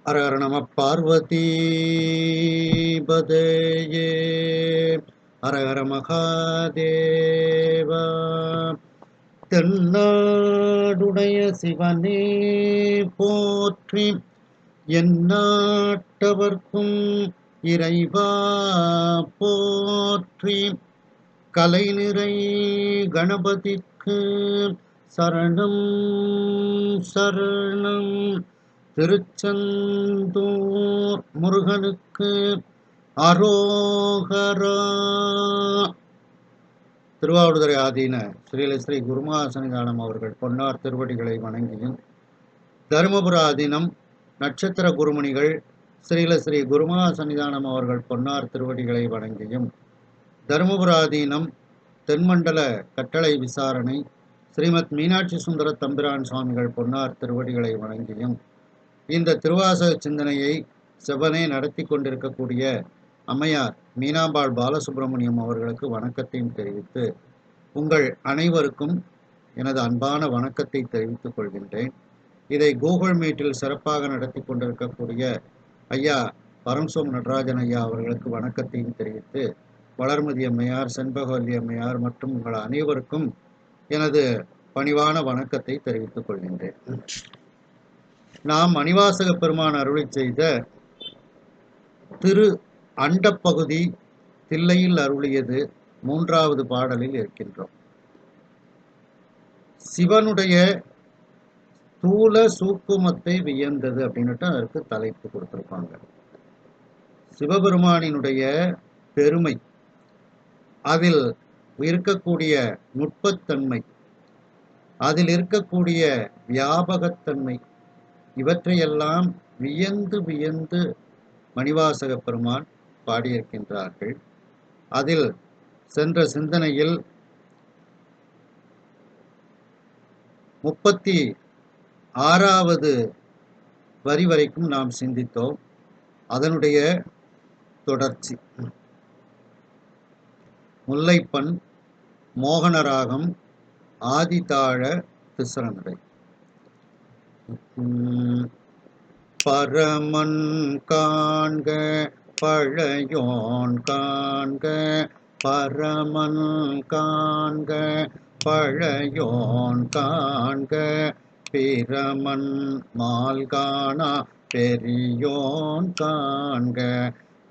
ஹர ஹர நம பார்வதி பதேயே ஹர ஹர மகாதேவா. தென்னாடுடைய சிவனே போற்றி, எந்நாட்டவர்க்கும் இறைவா போற்றி. கலைநிறை கணபதிக்கு சரணம் சரணம். திருச்செந்தூர் முருகனுக்கு அரோகரா. திருவாவடுதுறை ஆதீன ஸ்ரீ குருமகா சன்னிதானம் அவர்கள் பொன்னார் திருவடிகளை வணங்கியும், தருமபுர ஆதீனம் நட்சத்திர குருமணிகள் ஸ்ரீ குருமகா சன்னிதானம் அவர்கள் பொன்னார் திருவடிகளை வணங்கியும், தருமபுர ஆதீனம் தென்மண்டல கட்டளை விசாரணை ஸ்ரீமத் மீனாட்சி சுந்தர தம்பிரான் சுவாமிகள் பொன்னார் திருவடிகளை வணங்கியும், இந்த திருவாசக சிந்தனையை செவ்வனே நடத்தி கொண்டிருக்கக்கூடிய அம்மையார் மீனாம்பாள் பாலசுப்ரமணியம் அவர்களுக்கு வணக்கத்தையும் தெரிவித்து, உங்கள் அனைவருக்கும் எனது அன்பான வணக்கத்தை தெரிவித்துக் கொள்கின்றேன். இதை கூகுள் மீட்டில் சிறப்பாக நடத்தி கொண்டிருக்கக்கூடிய ஐயா பரம்சோம் நடராஜன் ஐயா அவர்களுக்கு வணக்கத்தையும் தெரிவித்து, வளர்மதி அம்மையார், செண்பகவல்லி அம்மையார் மற்றும் உங்கள் அனைவருக்கும் எனது பணிவான வணக்கத்தை தெரிவித்துக் கொள்கின்றேன். நாம் மணிவாசக பெருமான் அருளி செய்த திரு அண்டப்பகுதி தில்லையில் அருளியது 3வது பாடலில் இருக்கின்றோம். சிவனுடைய ஸ்தூல சூக்குமத்தை வியந்தது அப்படின்னுட்டு அதற்கு தலைப்பு கொடுத்திருப்பாங்க. சிவபெருமானினுடைய பெருமை, அதில் இருக்கக்கூடிய நுட்பத்தன்மை, அதில் இருக்கக்கூடிய வியாபகத்தன்மை, இவற்றையெல்லாம் வியந்து வியந்து மணிவாசக பெருமான் பாடியிருக்கின்றார்கள். அதில் சென்ற சிந்தனையில் 36வது வரி வரைக்கும் நாம் சிந்தித்தோம். அதனுடைய தொடர்ச்சி முல்லைப்பண், மோகனராகம், ஆதிதாழ, திசரநடை. பரமன் காண்க பழையோன் காண்க, பரமன் காண்க பழையோன் காண்க, பிரமன் மால் காணா பெரியோன் காண்க,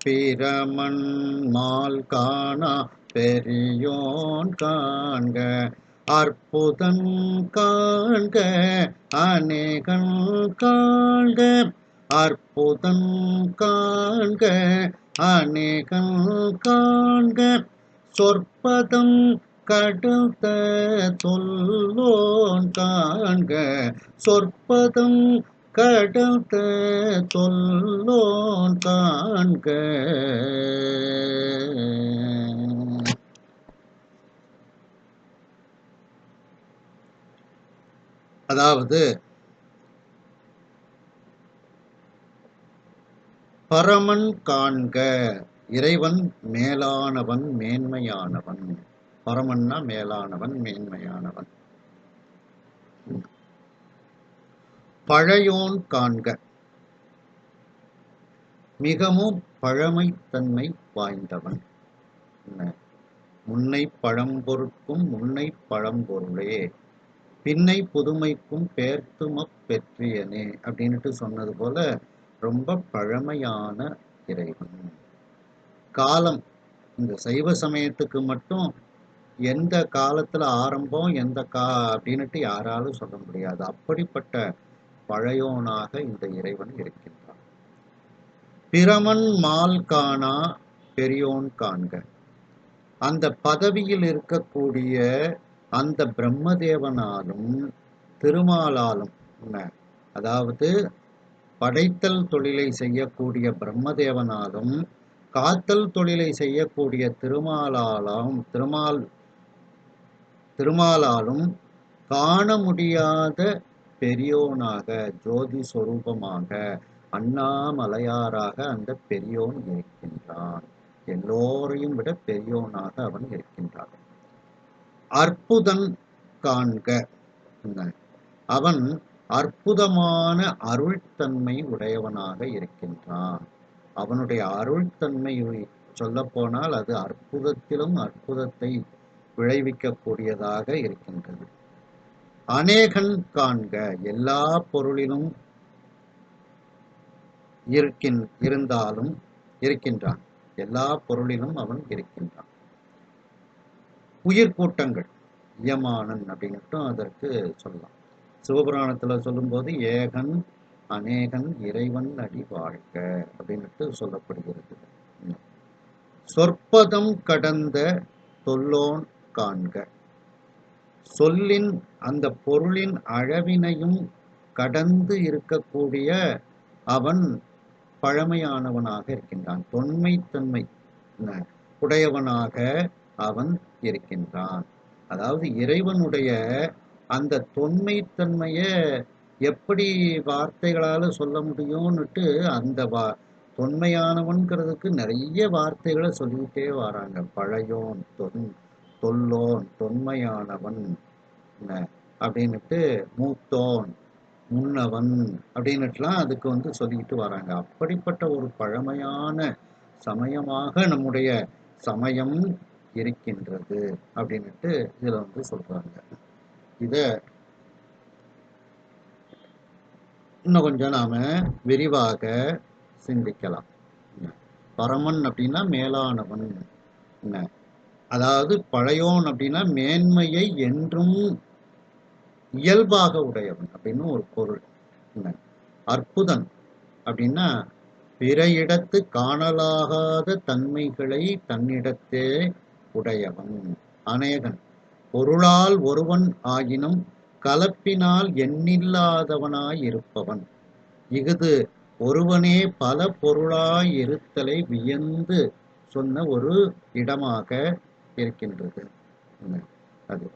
பிரமன் மால் காணா பெரியோன் காண்க, அற்புதம் காண்க அநேகன் காண்க, அற்புதம் காண்க அநேகன் காண்க, சொற்பதம் கடுத்த தொல்லோன் காண்க, சொற்பதம் கடுத்த தொல்லோன் காண்க. அதாவது பரமன் காண்க, இறைவன் மேலானவன், மேன்மையானவன். பரமன்னா மேலானவன், மேன்மையானவன். பழையோன் காண்க, மிகவும் பழமைத்தன்மை வாய்ந்தவன். முன்னை பழம்பொருட்கும் முன்னை பழம்பொருளே, பின்னை புதுமைக்கும் பேர்த்துமப் பெற்றியனே அப்படின்ட்டு சொன்னது போல ரொம்ப பழமையான இறைவன். காலம், இந்த சைவ சமயத்துக்கு மட்டும் எந்த காலத்துல ஆரம்பம் எந்த அப்படின்னுட்டு யாராலும் சொல்ல முடியாது. அப்படிப்பட்ட பழையோனாக இந்த இறைவன் இருக்கின்றான். பிரமன் மால் காணா பெரியோன் காண்க, அந்த பதவியில் இருக்கக்கூடிய அந்த பிரம்மதேவனாலும் திருமாலாலும், அதாவது படைத்தல் தொழிலை செய்யக்கூடிய பிரம்மதேவனாலும் காத்தல் தொழிலை செய்யக்கூடிய திருமாலாலும் காண முடியாத பெரியோனாக, ஜோதி சொரூபமாக, அண்ணாமலையாராக அந்த பெரியோன் இருக்கின்றான். எல்லோரையும் விட பெரியோனாக அவன் இருக்கின்றான். அற்புதன் காண்க, அவன் அற்புதமான அருள்தன்மை உடையவனாக இருக்கின்றான். அவனுடைய அருள்தன்மை சொல்லப்போனால் அது அற்புதத்திலும் அற்புதத்தை விளைவிக்கக்கூடியதாக இருக்கின்றது. அநேகன் காண்க, எல்லா பொருளிலும் இருந்தாலும் இருக்கின்றான். எல்லா பொருளிலும் அவன் இருக்கின்றான். உயிர்கூட்டங்கள் இயமானன் அப்படின்னுட்டு அதற்கு சொல்லலாம். சிவபுராணத்துல சொல்லும்போது ஏகன் அநேகன் இறைவன் அடி வாழ்க அப்படின்னுட்டு சொல்லப்படுகிறது. சொற்பதம் கடந்த தொல்லோன் காண்க, சொல்லின் அந்த பொருளின் அளவினையும் கடந்து இருக்கக்கூடிய அவன் பழமையானவனாக இருக்கின்றான். தொன்மைத்தன்மை உடையவனாக அவன் இருக்கின்றான். அதாவது இறைவனுடைய அந்த தொன்மைத்தன்மைய எப்படி வார்த்தைகளால சொல்ல முடியும்னுட்டு அந்த தொன்மையானவன்கிறதுக்கு நிறைய வார்த்தைகளை சொல்லிக்கிட்டே வராங்க. பழையோன், தொல்லோன், தொன்மையானவன் அப்படின்னுட்டு, மூத்தோன், முன்னவன் அப்படின்னுட்டுலாம் அதுக்கு சொல்லிக்கிட்டு வராங்க. அப்படிப்பட்ட ஒரு பழமையான சமயமாக நம்முடைய சமயம் இருக்கின்றது அப்படின்னுட்டு இதுல சொல்றாங்க. இத இன்னும் கொஞ்சம் நாம விரிவாக சிந்திக்கலாம். பரமன் அப்படின்னா மேலானவன், அதாவது பழையோன் அப்படின்னா மேன்மையை என்றும் இயல்பாக உடையவன் அப்படின்னு ஒரு பொருள். அற்புதன் அப்படின்னா பிற இடத்து காணலாகாத தன்மைகளை தன்னிடத்தே உடையவன். அநேகன் பொருளால் ஒருவன் ஆயினும் கலப்பினால் எண்ணில்லாதவனாய் இருப்பவன். இஃது ஒருவனே பல பொருளாய் இருத்தலை வியந்து சொன்ன ஒரு இடமாக இருக்கின்றது. அது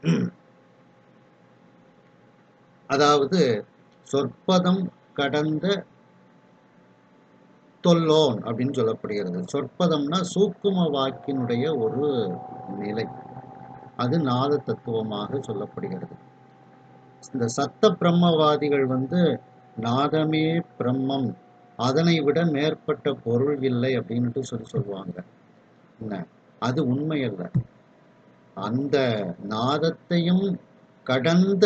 அதாவது சொற்பதம் கடந்த தொல்லோன் அப்படின்னு சொல்லப்படுகிறது. சொற்பதம்னா சூக்கும வாக்கினுடைய ஒரு நிலை, அது நாத தத்துவமாக சொல்லப்படுகிறது. இந்த சத்த பிரம்மவாதிகள் நாதமே பிரம்மம், அதனை விட மேற்பட்ட பொருள் இல்லை அப்படின்ட்டு சொல்லுவாங்க. அது உண்மையல்ல. அந்த நாதத்தையும் கடந்த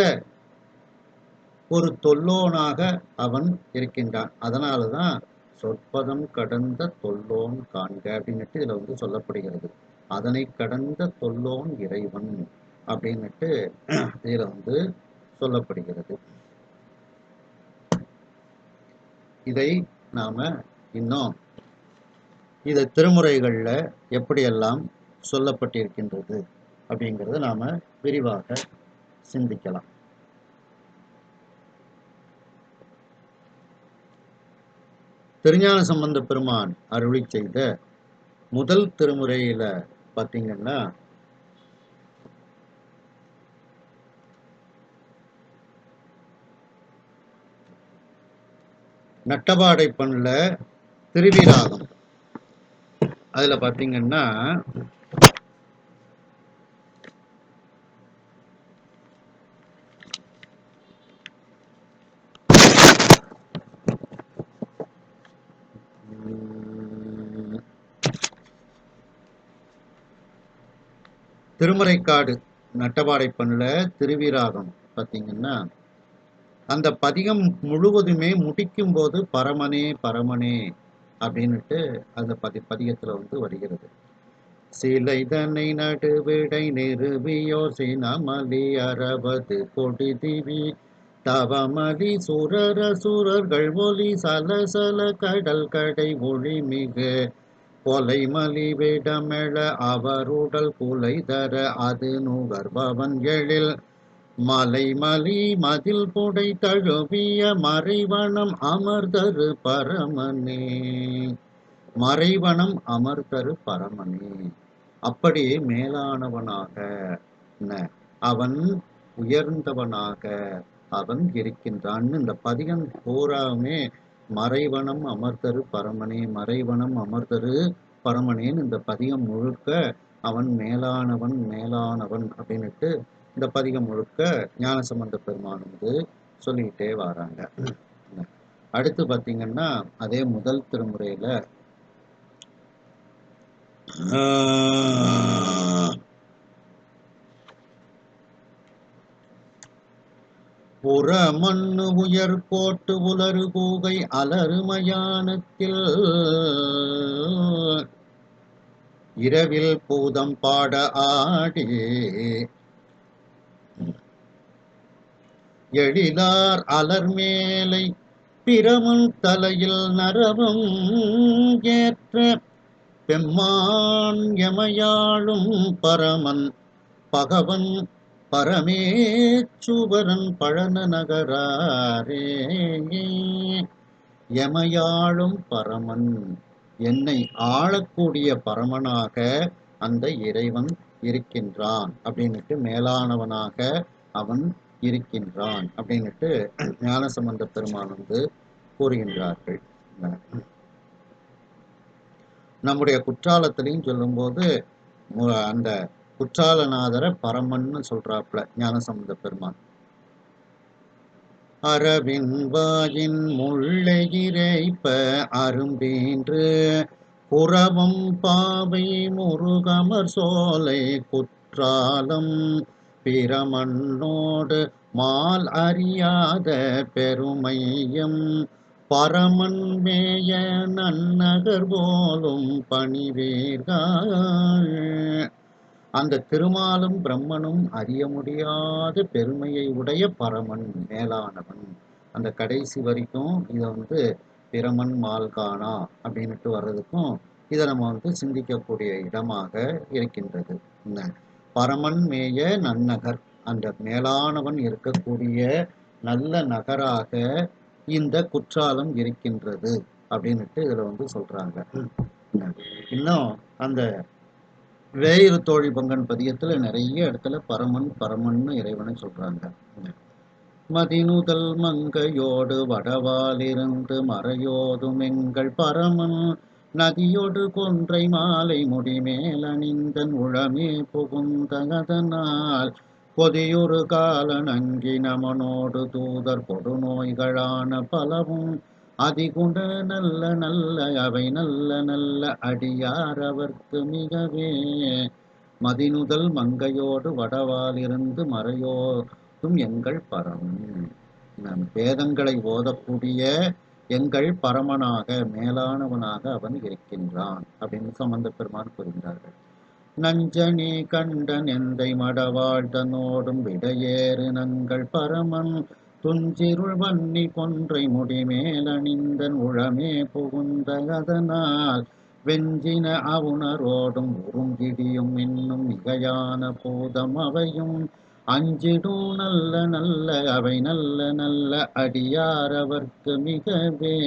ஒரு தொல்லோனாக அவன் இருக்கின்றான். அதனாலதான் சொற்பதம் கடந்த தொல்லோன் காண்க அப்படின்னுட்டு இதுல சொல்லப்படுகிறது. அதனை கடந்த தொல்லோன் இறைவன் அப்படின்னுட்டு இதுல சொல்லப்படுகிறது. இதை நாம இன்னும் இதை திருமுறைகள்ல எப்படியெல்லாம் சொல்லப்பட்டிருக்கின்றது அப்படிங்கிறத நாம விரிவாக சிந்திக்கலாம். திருஞான சம்பந்த பெருமான் அருளி செய்த முதல் திருமுறையில பாத்தீங்கன்னா நட்டபாடை பண்ணல திருவிராகம், அதுல பாத்தீங்கன்னா திருமறைக்காடு நட்டபாடை பண்ணல திருவிராகம் பாத்தீங்கன்னா அந்த பதிகம் முழுவதுமே முடிக்கும் போது பரமனே பரமனே அப்படின்னுட்டு அந்த பதிகத்துல வருகிறது. சிலைதனை நடுவிடை நிறுவியோ சினமலி அறவது கொடி திவி தவமலி சுரர சுரர்கள் ஒலி சலசல கடல் கடை ஒளி மிகு கொலைமலி விடமெழ அவருடல் குலை தர அது நுகர்பவன் எழில் மலைமலி மதில் புடை தழுவிய மறைவனம் அமர்தரு பரமனே. மறைவனம் அமர்தரு பரமனே, அப்படி மேலானவனாக அவன் உயர்ந்தவனாக அவன் இருக்கின்றான். இந்த பதிகம் பூராவுமே மறைவனம் அமர்தரு பரமனே, மறைவனம் அமர்தரு பரமனேன்னு இந்த பதிகம் முழுக்க அவன் மேலானவன் மேலானவன் அப்படின்னுட்டு இந்த பதிகம் முழுக்க ஞானசம்பந்த பெருமான் சொல்லிக்கிட்டே வராங்க. அடுத்து பார்த்தீங்கன்னா, அதே முதல் திருமுறையில புறமண்ணு உயர் கோட்டு உலரு கூகை அலறு மயானத்தில் இரவில் பூதம் பாட ஆடி எழிலார் அலர் மேலை பிரமன் தலையில் நரவம் ஏற்ற பெம்மான் எமையாளும் பரமன் பகவன் பரமேச்சுவரன் பழன நகராரே. எமையாளும் பரமன், என்னை ஆளக்கூடிய பரமனாக அந்த இறைவன் இருக்கின்றான் அப்படின்னுட்டு, மேலானவனாக அவன் இருக்கின்றான் அப்படின்னுட்டு ஞானசம்பந்த பெருமான் வந்து கூறுகின்றார்கள். நம்முடைய குற்றாலத்திலையும் சொல்லும்போது அந்த குற்றாலநாதரை பரமன்னு சொல்றாப்புல ஞானசம்பந்த பெருமான். அரவின் வாயின் முல்லை இறைப்ப அரும்பீன்று புறவம் பாவை முருகமர் சோலை குற்றாலம் பிரமன்னோடு மால் அறியாத பெருமையம் பரமன் மேய நன்னகர் போலும் பணிவீர்கள். அந்த திருமாலும் பிரம்மனும் அறிய முடியாத பெருமையை உடைய பரமன், மேலானவன். அந்த கடைசி வரைக்கும் இதை வந்து பிரமன் மால்கானா அப்படின்ட்டு வர்றதுக்கும் இதை நம்ம வந்து சிந்திக்கக்கூடிய இடமாக இருக்கின்றது. பரமன் மேய நன்னகர், அந்த மேலானவன் இருக்கக்கூடிய நல்ல நகராக இந்த குற்றாலம் இருக்கின்றது அப்படின்னுட்டு இதுல வந்து சொல்றாங்க. இன்னும் அந்த வேயிறு தோழி பங்கன் பதியத்துல நிறைய இடத்துல பரமன் பரமன்னு இறைவனை சொல்றாங்க. மதிநுதல் மங்கையோடு வடவாலிருந்து மறையோதும் எங்கள் பரமன் நதியோடு கொன்றை மாலை முடிமேல் அணிந்தன் உளமே புகுந்ததனால் கொதியொரு காலநங்கி நமனோடு தூதர் கொடுநோய்களான பலவும் அதிகுண்ட நல்ல நல்ல அவை நல்ல நல்ல அடியார் அவர்க்கு மிகவே. மதிநுதல் மங்கையோடு வடவாலிருந்து மறையோதும் எங்கள் பரமன், வேதங்களை ஓதக்கூடிய எங்கள் பரமனாக மேலானவனாக அவன் இருக்கின்றான் அப்படின்னு சம்பந்த பெருமான் கூறுகிறார்கள். நஞ்சனி கண்டன் எந்தை மடவாழ்தனோடும் விடையேறு நங்கள் பரமன் துஞ்சிருள் வன்னி கொன்றை முடிமேல் அணிந்தன் உளமே புகுந்ததனால் வெஞ்சின அவுணரோடும் உறுங்கிடியும் இன்னும் மிகையான பூதம் அவையும் அஞ்சிடும் நல்ல நல்ல அவை நல்ல நல்ல அடியார் அவர்க்கு மிகவே.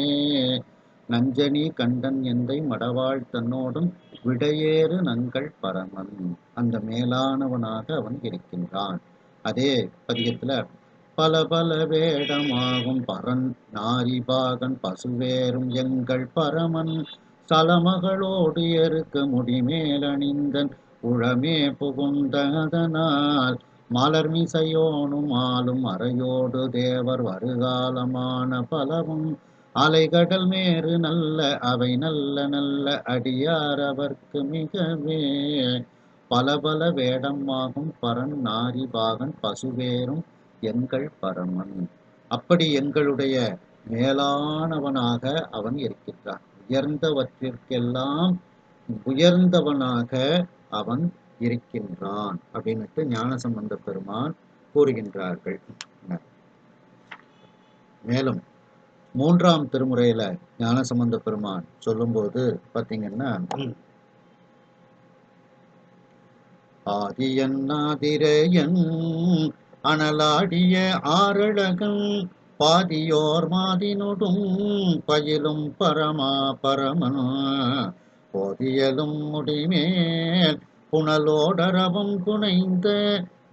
நஞ்சனி கண்டன் எந்தை மடவாழ் தன்னோடும் விடையேறு நங்கள் பரமன், அந்த மேலானவனாக அவன் இருக்கின்றான். அதே பதிகத்துல பல பல வேடமாகும் பரன் நாரிபாகன் பசுவேறும் எங்கள் பரமன் சலமகளோடு எருக்க முடிமேல் அணிந்தன் உளமே புகுந்ததனால் மலர்மிசையோனும் ஆளும் அறையோடு தேவர் வருகாலமான பலவும் அலைகடல் மேறு நல்ல அவை நல்ல நல்ல அடியார் அவர்க்கு மிகவே. பல பல வேடம் ஆகும் பரன் நாரி பாகன் பசுவேறும் எங்கள் பரமன், அப்படி எங்களுடைய மேலானவனாக அவன் இருக்கின்றான். உயர்ந்தவற்றிற்கெல்லாம் உயர்ந்தவனாக அவன் இருக்கின்றான் அப்படின்னுட்டு ஞானசம்பந்த பெருமான் கூறுகின்றார்கள். மேலும் மூன்றாம் திருமுறையில ஞானசம்பந்த பெருமான் சொல்லும்போது பார்த்தீங்கன்னா, ஆதியன் ஆதிரையன் அனலாடிய ஆரழகன் பாதியோர் மாதினொடும் பயிலும் பரமா பரமன் போதியலும் முடிமேல் புனலோடரவம் புனைந்த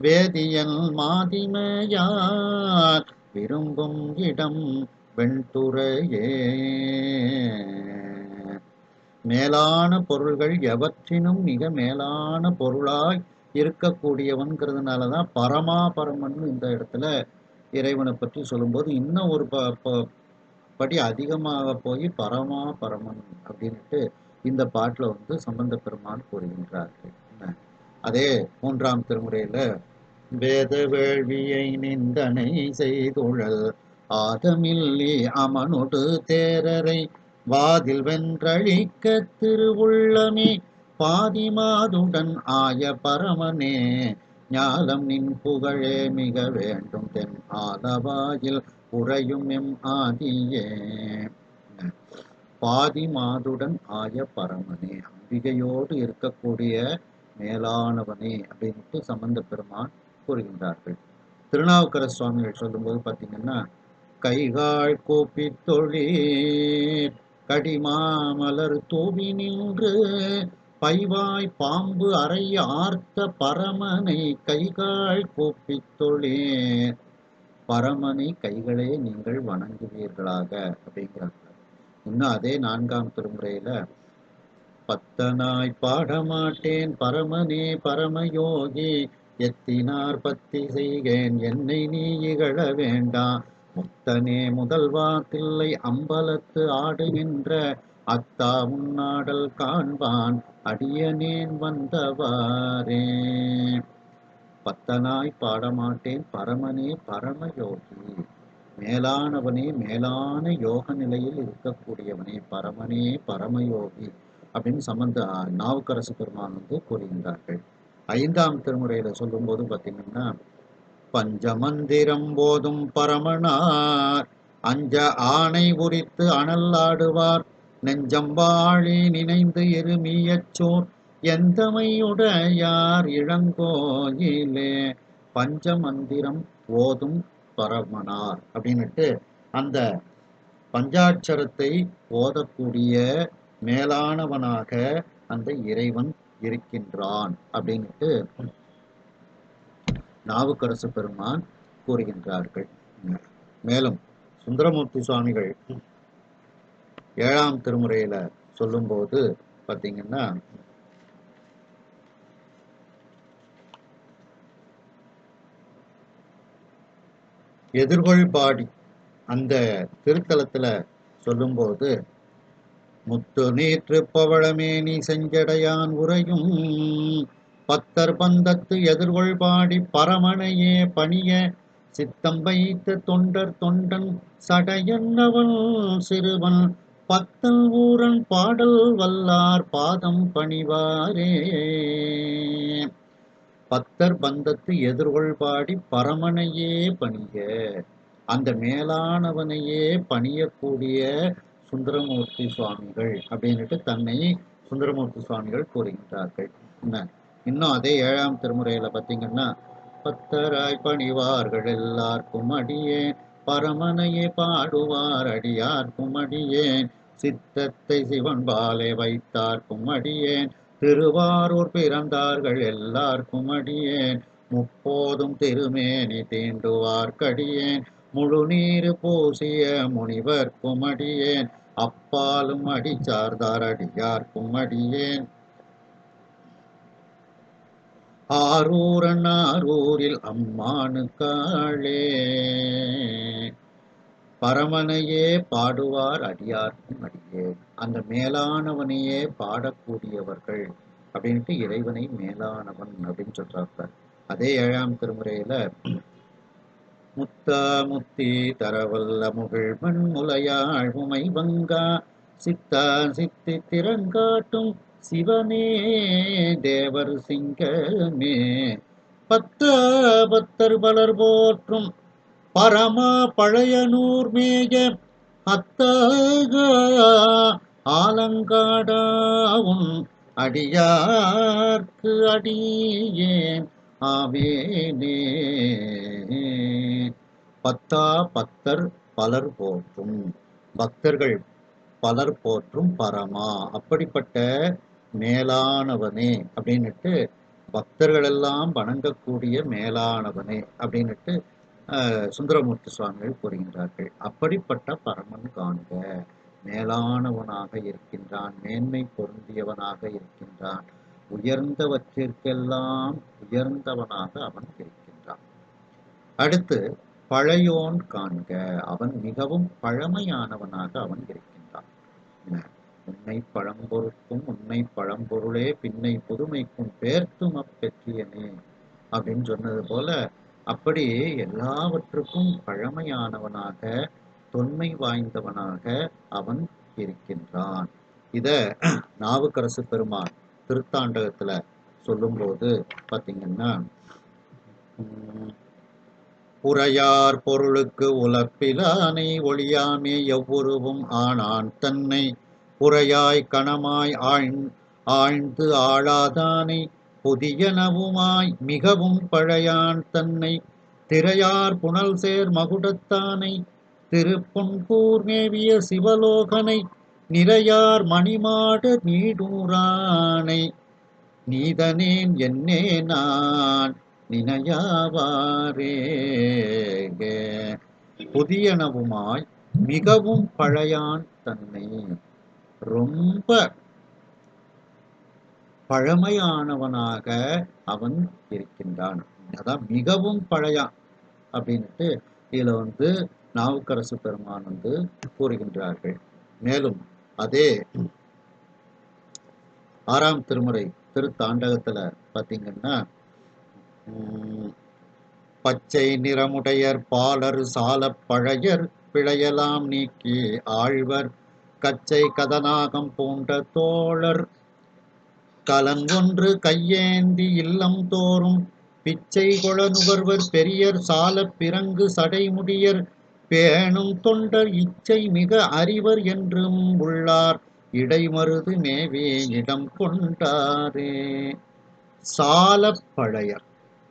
வேதியன் மாதிமையார் விரும்பும் இடம் வெண்துறையே. மேலான பொருள்கள் எவற்றினும் மிக மேலான பொருளாய் இருக்கக்கூடியவன்கிறதுனாலதான் பரமா பரமன் இந்த இடத்துல இறைவனை பற்றி சொல்லும்போது இன்னும் ஒரு படி அதிகமாக போய் பரமா பரமன் அப்படின்ட்டு இந்த பாட்டுல சம்பந்த பெருமான் கூறுகின்றார்கள். அதே 3ஆம் திருமுறையில வேத வேள்வியை நிந்தனை செய்துழல் ஆதமில்லி அமனொடு தேரரை வாதில் வென்றழிக்க திருவுள்ளமே பாதிமாதுடன் ஆய பரமனே ஞாலம் நின் புகழே மிக வேண்டும் தென் ஆலவாயில் உறையும் எம் ஆதியே. பாதிமாதுடன் ஆய பரமனே, அம்பிகையோடு இருக்கக்கூடிய மேலானவனே அப்படின்ட்டு சம்பந்த பெருமான் கூறுகின்றார்கள். திருநாவுக்கரசு சுவாமிகள் சொல்லும்போது பார்த்தீங்கன்னா, கைகால் கூப்பி தொழீர் கடிமாமலர் தூவி நின்று பைவாய் பாம்பு அறை ஆர்த்த பரமனை கைகால் கூப்பி தொழீர், பரமனை கைகளே நீங்கள் வணங்குவீர்களாக அப்படிங்கிறாங்க. இன்னும் அதே 4ஆம் திருமுறையில பத்தனாய் பாடமாட்டேன் பரமனே பரமயோகி எத்தினார் பத்தி செய்கேன் என்னை நீ இகழ வேண்டாம் முத்தனே முதல்வா தில்லை அம்பலத்து ஆடுகின்ற அத்தா உன்னாடல் காண்பான் அடியனேன் வந்தவாறே. பத்தனாய் பாடமாட்டேன் பரமனே பரமயோகி, மேலானவனே மேலான யோக நிலையில் இருக்கக்கூடியவனே பரமனே பரமயோகி அப்படின்னு நாவுக்கரசு பெருமான் கூறுகின்றார்கள். 5ஆம் திருமுறையில சொல்லும்போது பார்த்தீங்கன்னா, பஞ்சமந்திரம் போதும் பரமனார் அஞ்ச ஆணை உரித்து அனல்லாடுவார் நெஞ்சம்பாழி நினைந்து இருமியச்சோர் எந்தமையுடையார் இளங்கோயிலே. பஞ்சமந்திரம் ஓதும் பரமனார் அப்படின்னுட்டு அந்த பஞ்சாட்சரத்தை ஓதக்கூடிய மேலானவனாக அந்த இறைவன் இருக்கின்றான் அப்படின்ட்டு நாவுக்கரசு பெருமான் கூறுகின்றார்கள். மேலும் சுந்தரமூர்த்தி சுவாமிகள் 7ஆம் திருமுறையில சொல்லும்போது பார்த்தீங்கன்னா, எதிர்கொள்பாடி அந்த திருத்தலத்துல சொல்லும்போது, முத்து நீற்று பவளமேனி செஞ்சடையான் உரையும் பத்தர் பந்தத்து எதிர்கொள்பாடி பரமனையே பணிய சித்தம் வைத்த தொண்டர் தொண்டன் சடையன்னவன் சிறுவன் பத்தல் ஊரன் பாடல் வல்லார் பாதம் பணிவாரே. பத்தர் பந்தத்து எதிர்கொள்பாடி பரமனையே பணிய, அந்த மேலானவனையே பணியக்கூடிய சுந்தரமூர்த்தி சுவாமிகள் அப்படின்னுட்டு தன்னை சுந்தரமூர்த்தி சுவாமிகள் கூறுகின்றார்கள். இன்னும் அதே 7ஆம் திருமுறையில பார்த்தீங்கன்னா, பத்தராய் பணிவார்கள் எல்லாருக்கும் அடியேன் பரமனையே பாடுவார் அடியார்க்கும் அடியேன் சித்தத்தை சிவன் பாலே வைத்தார்க்கும் அடியேன் திருவாரூர் பிறந்தார்கள் எல்லாருக்கும் அடியேன் முப்போதும் திருமேனி தீண்டுவார்க்கடியேன் முழு நீரு பூசிய முனிவர்க்கும் அடியேன் அப்பாலும் அடி சார்ந்தார் அடியார்க்கும் அடியேன் ஆரூரன் ஆரூரில் அம்மானுக்காளே. பரமனையே பாடுவார் அடியார்க்கும் அடியேன், அந்த மேலானவனையே பாடக்கூடியவர்கள் அப்படின்ட்டு இறைவனை மேலானவன் அப்படின்னு சொல்றாங்க. அதே 7ஆம் திருமுறையில முத்தா முத்தி தரவல்ல முகிழ்மண் முலையாள் உமை வங்கா சித்தா சித்தி திறங்காட்டும் சிவனே தேவர் சிங்கமே பத்த பத்தர் பலர் போற்றும் பரமா பழையனூர் மேய அத்தக ஆலங்காடாவும் அடியார்க்கு அடியேன் ஆவேனே. பத்தா பத்தர் பலர் போற்றும், பக்தர்கள் பலர் போற்றும் பரமா, அப்படிப்பட்ட மேலானவனே அப்படின்னுட்டு பக்தர்கள் எல்லாம் வணங்கக்கூடிய மேலானவனே அப்படின்னுட்டு சுந்தரமூர்த்தி சுவாமிகள் கூறுகின்றார்கள். அப்படிப்பட்ட பரமன் காண்க, மேலானவனாக இருக்கின்றான், மேன்மை பொருந்தியவனாக இருக்கின்றான், உயர்ந்தவற்றிற்கெல்லாம் உயர்ந்தவனாக அவன் இருக்கின்றான். அடுத்து பழையோன் காண்க, அவன் மிகவும் பழமையானவனாக அவன் இருக்கின்றான். உன்னை பழம்பொருட்கும் உன்னை பழம்பொருளே பின்னை புதுமைக்கும் பேர்த்தும் அப்பெற்றியனே அப்படின்னு சொன்னது போல, அப்படி எல்லாவற்றுக்கும் பழமையானவனாக தொன்மை வாய்ந்தவனாக அவன் இருக்கின்றான். இத நாவுக்கரசு பெருமான் திருத்தாண்டகத்துல சொல்லும்போது பாத்தீங்கன்னா, உரையார் பொருளுக்கு உலப்பிலானை ஒளியாமே எவ்வுருவும் ஆனான் தன்னை புரையாய் கணமாய் ஆழ்ந்து ஆளாதானை புதியனவுமாய் மிகவும் பழையான் தன்னை திரையார் புனல் சேர் மகுடத்தானை திருப்புன்கூர் மேவிய சிவலோகனை நிறையார் மணிமாட நீடூரானை நீதனேன் என்னே நான் நினையாவாரே. புதியனவுமாய் மிகவும் பழையான் தன்னை, ரொம்ப பழமையானவனாக அவன் இருக்கின்றான். அதான் மிகவும் பழையான் அப்படின்ட்டு இதுல நாவுக்கரசு பெருமான் கூறுகின்றார்கள். மேலும் அதே 6ஆம் திருமுறை திருத்தாண்டகத்துல பாத்தீங்கன்னா, பச்சை நிறமுடையர் பாலர் சாலப் பழையர் பிழையலாம் நீக்கி ஆழ்வர் கச்சை கதநாகம் பூண்ட தோழர் கலன் ஒன்று கையேந்தி இல்லம் தோறும் பிச்சை கொள நுகர்வர் பெரியர் சாலப் பிறங்கு சடைமுடியர் பேணும் தொண்டர் இச்சை மிக அறிவர் என்றும் உள்ளார் இடைமருது மேவே இடம் கொண்டாரே. சாலப் பழையர்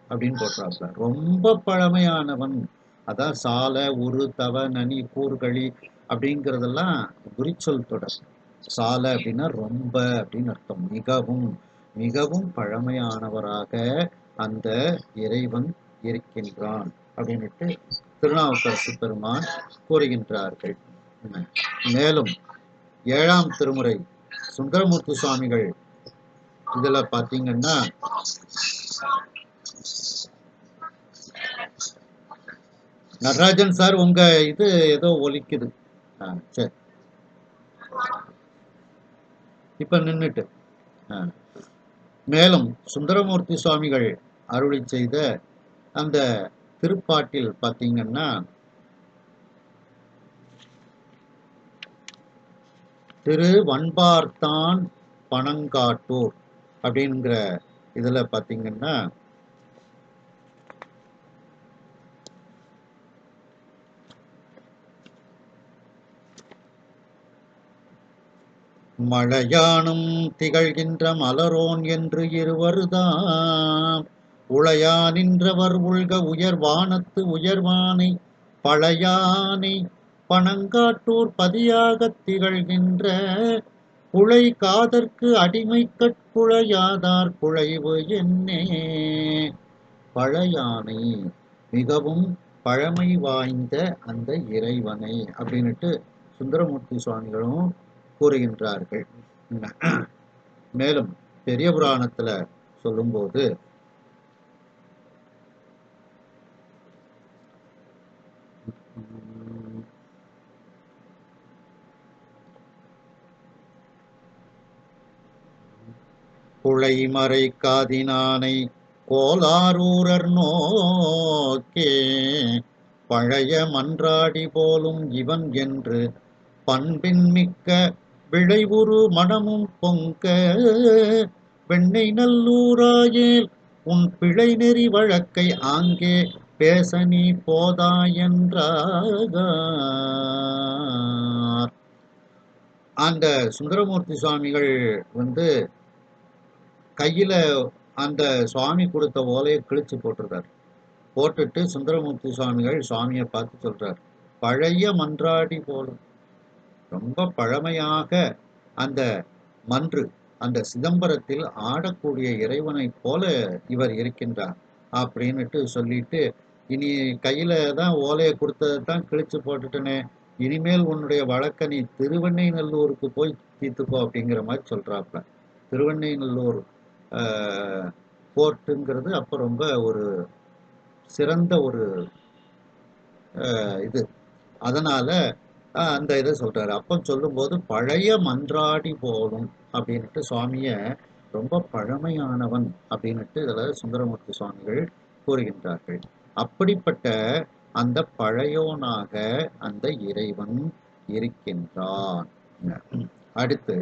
அப்படின்னு போடுறாப்ல, ரொம்ப பழமையானவன். அதான் சால உரு தவ நனி கூர்களி அப்படிங்கிறதெல்லாம் குறிச்சொல் தொடர். சால அப்படின்னா ரொம்ப அப்படின்னு அர்த்தம். மிகவும் மிகவும் பழமையானவராக அந்த இறைவன் இருக்கின்றான் அப்படின்னுட்டு திருநாவுக்கரசு பெருமான் கூறுகின்றார்கள். மேலும் 7ஆம் திருமுறை சுந்தரமூர்த்தி சுவாமிகள் இதுல பாத்தீங்கன்னா, நடராஜன் சார் உங்க இது ஏதோ ஒலிக்குது. சரி, இப்ப நின்னுட்டு. மேலும் சுந்தரமூர்த்தி சுவாமிகள் அருளி செய்த அந்த திருப்பாட்டில் பாத்தீங்கன்னா, திரு வண்பார்த்தான் பனங்காட்டூர் அப்படிங்கிற இதுல பாத்தீங்கன்னா, மழையானும் திகழ்கின்ற மலரோன் என்று இருவருதாம் உளையா நின்றவர் உள்க உயர் வானத்து உயர்வானை பழையானை பனங்காட்டூர் பதியாகத் திகழ்கின்ற புழை காதற்கு அடிமை கட்புழையாதார் குழைவு என்னே. பழையானை மிகவும் பழமை வாய்ந்த அந்த இறைவனை அப்படின்னுட்டு சுந்தரமூர்த்தி சுவாமிகளும் கூறுகின்றார்கள். மேலும் பெரிய புராணத்துல சொல்லும்போது, குழைமறை காதினானை கோலாரூரர் நோக்கே பழைய மன்றாடி போலும் இவன் என்று பண்பின் மிக்க விளைவுறு மனமும் பொங்க வெண்ணை நல்லூராயேல் உன் பிழை நெறி வழக்கை ஆங்கே பேச நீ போதாயென்றார். அந்த சுந்தரமூர்த்தி சுவாமிகள் கையில அந்த சுவாமி கொடுத்த ஓலையை கிழிச்சு போட்டிருக்காரு. போட்டுட்டு சுந்தரமூர்த்தி சுவாமிகள் சுவாமியை பார்த்து சொல்றார், பழைய மன்றாடி போலும், ரொம்ப பழமையாக அந்த மன்று அந்த சிதம்பரத்தில் ஆடக்கூடிய இறைவனை போல இவர் இருக்கின்றார் அப்படின்னுட்டு சொல்லிட்டு, இனி கையில தான் ஓலையை கொடுத்ததான் கிழிச்சு போட்டுட்டனே, இனிமேல் உன்னுடைய வழக்க நீ திருவெண்ணைநல்லூருக்கு போய் தீர்த்துக்கோ அப்படிங்கிற மாதிரி சொல்றாப்ல. திருவெண்ணைநல்லூர் கோர்ட்டுங்கிறது அப்ப ரொம்ப ஒரு சிறந்த ஒரு இது. அதனால அந்த இதை சொல்றாரு. அப்பம் சொல்லும்போது பழைய மன்றாடி போலும் அப்படின்ட்டு சுவாமிய ரொம்ப பழமையானவன் அப்படின்ட்டு இதுல சுந்தரமூர்த்தி சுவாமிகள் கூறுகின்றார்கள். அப்படிப்பட்ட அந்த பழையோனாக அந்த இறைவன் இருக்கின்றான். அடுத்து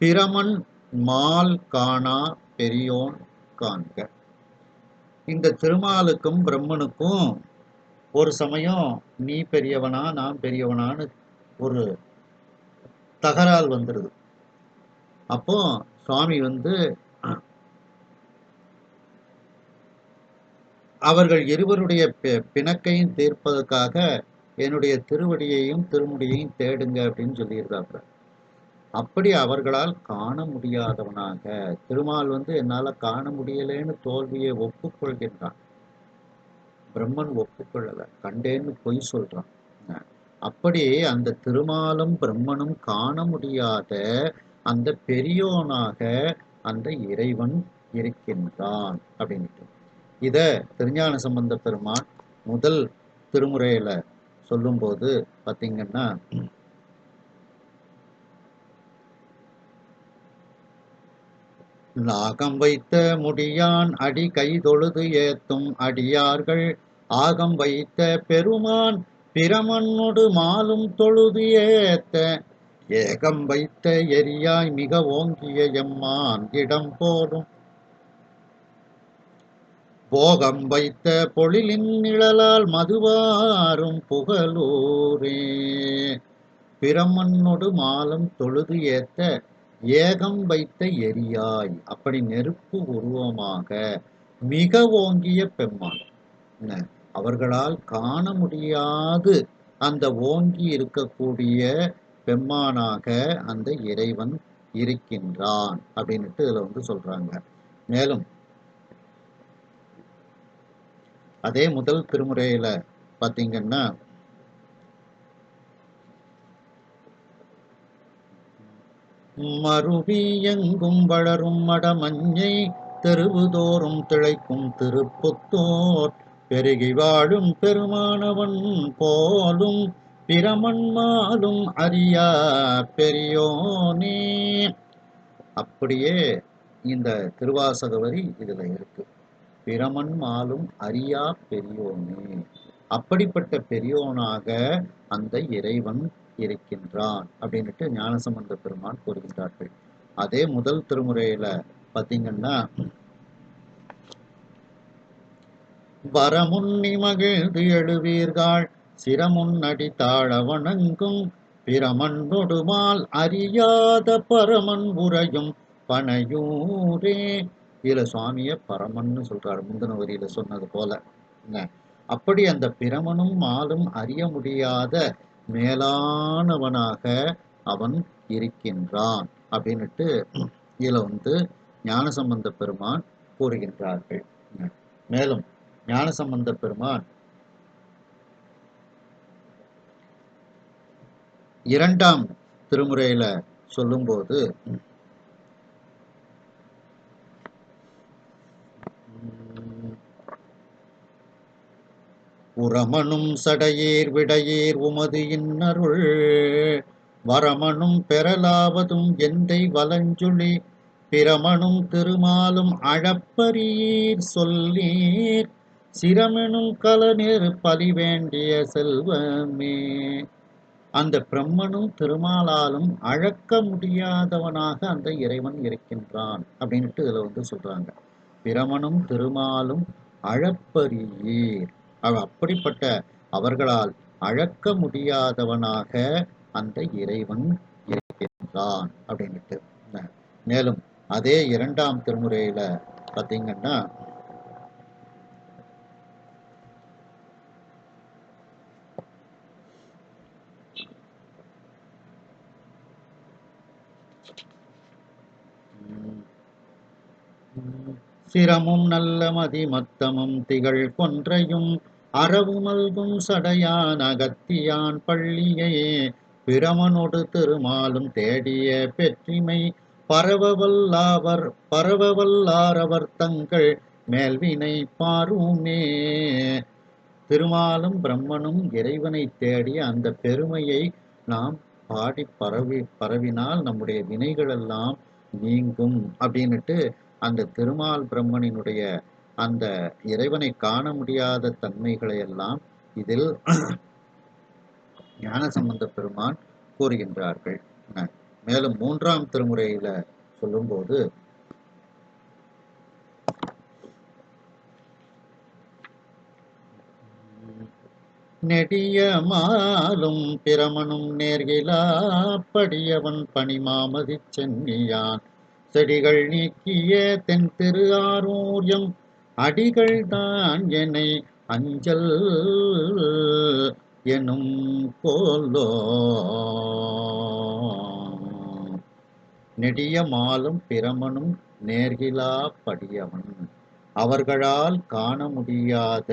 பிரமன் மால் காணா பெரியோன் காண்க. இந்த திருமாலுக்கும் பிரம்மனுக்கும் ஒரு சமயம் நீ பெரியவனா நான் பெரியவனான்னு ஒரு தகராறு வந்துருது. அப்போ சுவாமி அவர்கள் இருவருடைய பிணக்கையும் தீர்ப்பதற்காக என்னுடைய திருவடியையும் திருமுடியையும் தேடுங்க அப்படின்னு சொல்லியிருக்காங்க. அப்படி அவர்களால் காண முடியாதவனாக திருமால் என்னால காண முடியலேன்னு தோல்வியை ஒப்புக்கொள்கின்றான். பிரம்மன் ஒப்புக்கொள்ளல, கண்டேன்னு பொய் சொல்றான். அப்படி அந்த திருமாலும் பிரம்மனும் காண முடியாத அந்த பெரியோனாக அந்த இறைவன் இருக்கின்றான் அப்படின்ட்டு இத திருஞான சம்பந்த பெருமான் முதல் திருமுறையில சொல்லும்போது பாத்தீங்கன்னா, நாகம் வைத்த முடியான் அடி கை தொழுது ஏத்தும் அடியார்கள் ஆகம் வைத்த பெருமான் பிரமன்னொடு மாலும் தொழுது ஏத்த ஏகம் வைத்த எரியாய் மிக ஓங்கிய எம்மான் இடம் போலும் போகம் வைத்த பொழிலின் நிழலால் மதுவாரும் புகழூரே. பிரமன்னொடு மாலும் தொழுது ஏத்த ஏகம் வைத்த எரியாய், அப்படி நெருப்பு உருவமாக மிக ஓங்கிய பெம்மான், அவர்களால் காண முடியாது அந்த ஓங்கி இருக்கக்கூடிய பெம்மானாக அந்த இறைவன் இருக்கின்றான் அப்படின்ட்டு இதுல சொல்றாங்க. மேலும் அதே முதல் திருமுறையில பாத்தீங்கன்னா, மருவி எங்கும் வளரும் மடமஞ்ஞை தெருவுதோறும் திளைக்கும் திருப்புத்தோர் பெருகி வாழும் பெருமானவன் போலும் பிரமன் மாலும் அறியா பெரியோனே. அப்படியே இந்த திருவாசக வரி இதுல இருக்கு. பிரமன் மாலும் அறியா பெரியோனே, அப்படிப்பட்ட பெரியோனாக அந்த இறைவன் இருக்கின்றான் அப்படின்ட்டு ஞானசம்பந்த பெருமான் கூறுகின்றார்கள். அதே முதல் திருமுறையில பாத்தீங்கன்னா, வரமுன்னி மகிழ்ந்து எழுவீர்கள் சிரமுன்னடி தாழ வணங்கும் பிரமன்னொடுமால் அறியாத பரமன் உரையும் பனையூரே. இதுல சுவாமிய பரமன்னு சொல்றாரு, முந்தின வரியில சொன்னது போல. அப்படி அந்த பிரமனும் மாலும் அறிய முடியாத மேலானவனாக அவன் இருக்கின்றான் அப்படின்னுட்டு இதுல ஞானசம்பந்த பெருமான் கூறுகின்றார்கள். மேலும் ஞானசம்பந்த பெருமான் இரண்டாம் திருமுறையில சொல்லும்போது, உரமனும் சடையீர் விடையீர் உமது இன்னருள் வரமனும் பெறலாவதும் எந்தை வலஞ்சுழி பிரமனும் திருமாலும் அழப்பரியீர் சொல்லீர் சிரமெனும் கலநீர் பலி வேண்டிய செல்வமே. அந்த பிரம்மனும் திருமாலாலும் அழக்க முடியாதவனாக அந்த இறைவன் இருக்கின்றான் அப்படின்ட்டு இதுல சொல்றாங்க. பிரமனும் திருமாலும் அழப்பரியீர், அப்படிப்பட்ட அவர்களால் அழக்க முடியாதவனாக அந்த இறைவன் இருக்கின்றான் அப்படின்ட்டு. மேலும் அதே இரண்டாம் திருமுறையில பாத்தீங்கன்னா, சிரமும் நல்ல மதிமத்தமும் திகழ் கொன்றையும் அறவுமல்கும் சடையான் அகத்தியான் பள்ளியே பிரமனொடு திருமாலும் தேடிய பெற்றிமை பரவவல்லாரவர் தங்கள் மேல்வினை பாருமே. திருமாலும் பிரம்மனும் இறைவனை தேடி அந்த பெருமையை நாம் பாடி பரவினால் நம்முடைய வினைகள் எல்லாம் நீங்கும் அப்படின்னுட்டு அந்த திருமால் பிரம்மனினுடைய அந்த இறைவனை காண முடியாத தன்மைகளை எல்லாம் இதில் ஞானசம்பந்த பெருமான் கூறுகின்றார்கள். மேலும் 3ஆம் திருமுறையில சொல்லும்போது நெடிய மாலும் பிரமனும் நேர்கிலா படியவன் பணிமாமதி சென்னியான் செடிகள் நீக்கிய தென் திரு ஆரூரியம் அடிகள் தான் என்னை அஞ்சல் எனும் கோலோ நெடிய மாலும் பிரமனும் நேர்கிலா படியவன் அவர்களால் காண முடியாத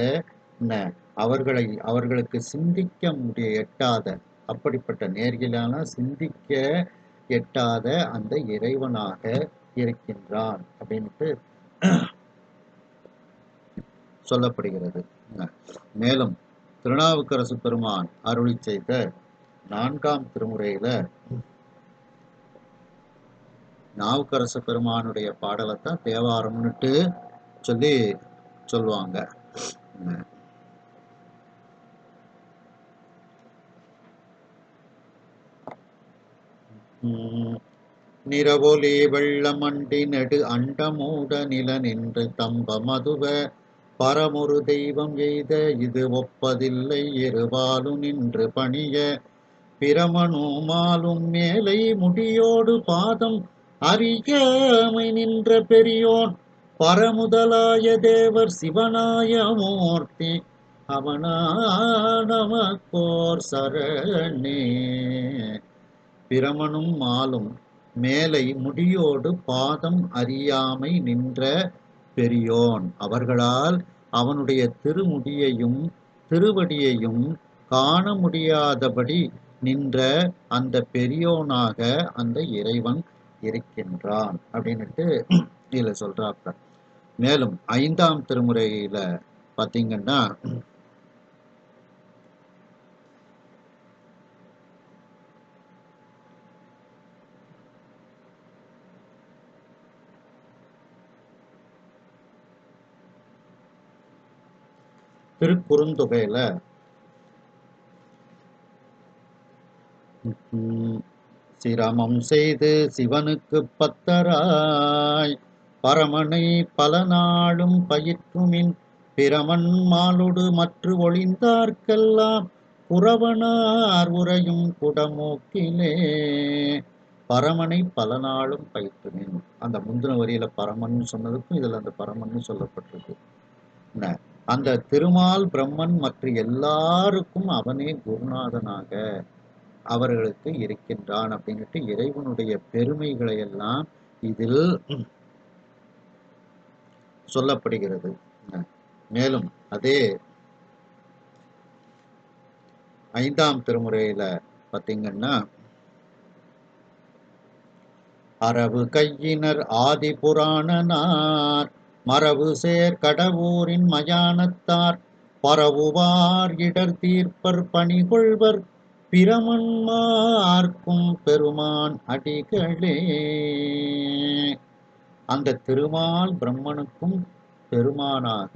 அவர்களுக்கு சிந்திக்க எட்டாத அப்படிப்பட்ட நேர்கிலான சிந்திக்க எட்டாத அந்த இறைவனாக இருக்கின்றான் அப்படின்ட்டு சொல்லப்படுகிறது. மேலும் திருநாவுக்கரசு பெருமான் அருளி செய்த 4ஆம் திருமுறையில நாவுக்கரசு பெருமானுடைய பாடலைத்தான் தேவாரம்னுட்டு சொல்லுவாங்க. நிறவொலி வெள்ளமண்டி நெடு அண்டமூட நில நின்று தம்ப மதுவ பரமொரு தெய்வம் எய்த இது ஒப்பதில்லை இருபாலு நின்று பணிய பிரமனுமாலும் மேலை முடியோடு பாதம் அறியாமை நின்ற பெரியோன் பரமுதலாய தேவர் சிவனாய மூர்த்தி அவனானமக்கோர் சரணே. பிரமனும் மாலும் மேலை முடியோடு பாதம் அறியாமை நின்ற பெரியோன் அவர்களால் அவனுடைய திருமுடியையும் திருவடியையும் காண முடியாதபடி நின்ற அந்த பெரியோனாக அந்த இறைவன் இருக்கின்றான் அப்படின்னுட்டு இதுல சொல்றாப்ல. மேலும் 5ஆம் திருமுறையில பாத்தீங்கன்னா திருக்குறுந்தொகையில சிரமம் செய்து சிவனுக்கு பத்தராய் பரமனை பல நாளும் பயிற்றுமின் பிரமன் மாலொடு மற்ற ஒளிந்தார்க்கெல்லாம் புறவனார் உரையும் குடமூக்கிலே. பரமனை பல நாளும் பயிற்றுமின் அந்த முந்தின வரியில பரமன் சொன்னதுக்கும் இதுல அந்த பரமன் சொல்லப்பட்டிருக்கு. அந்த திருமால் பிரம்மன் மற்ற எல்லாருக்கும் அவனே குருநாதனாக அவர்களுக்கு இருக்கின்றான் அப்படின்ட்டு இறைவனுடைய பெருமைகளை எல்லாம் இதில் சொல்லப்படுகிறது. மேலும் அதே 5ஆம் திருமுறையில பாத்தீங்கன்னா அரவு கையினர் ஆதி புராணனார் மரபு சேர் கடவுரின் மயானத்தார் பரவுவார் இடர் தீர்ப்பர் பணிகொள்வர் பிரமன்மார்க்கும் பெருமான் அடிகளே. அந்த திருமால் பிரம்மனுக்கும் பெருமானாக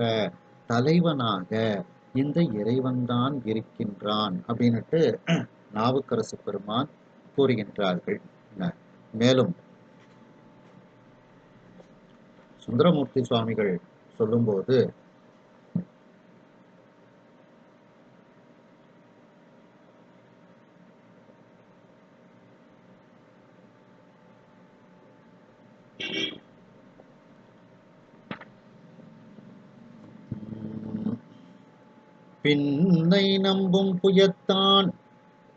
தலைவனாக இந்த இறைவன்தான் இருக்கின்றான் அப்படின்னுட்டு நாவுக்கரசு பெருமான் கூறுகின்றார்கள். மேலும் சுந்தரமூர்த்தி சுவாமிகள் சொல்லும்போது பின்னை நம்பும் புயத்தான்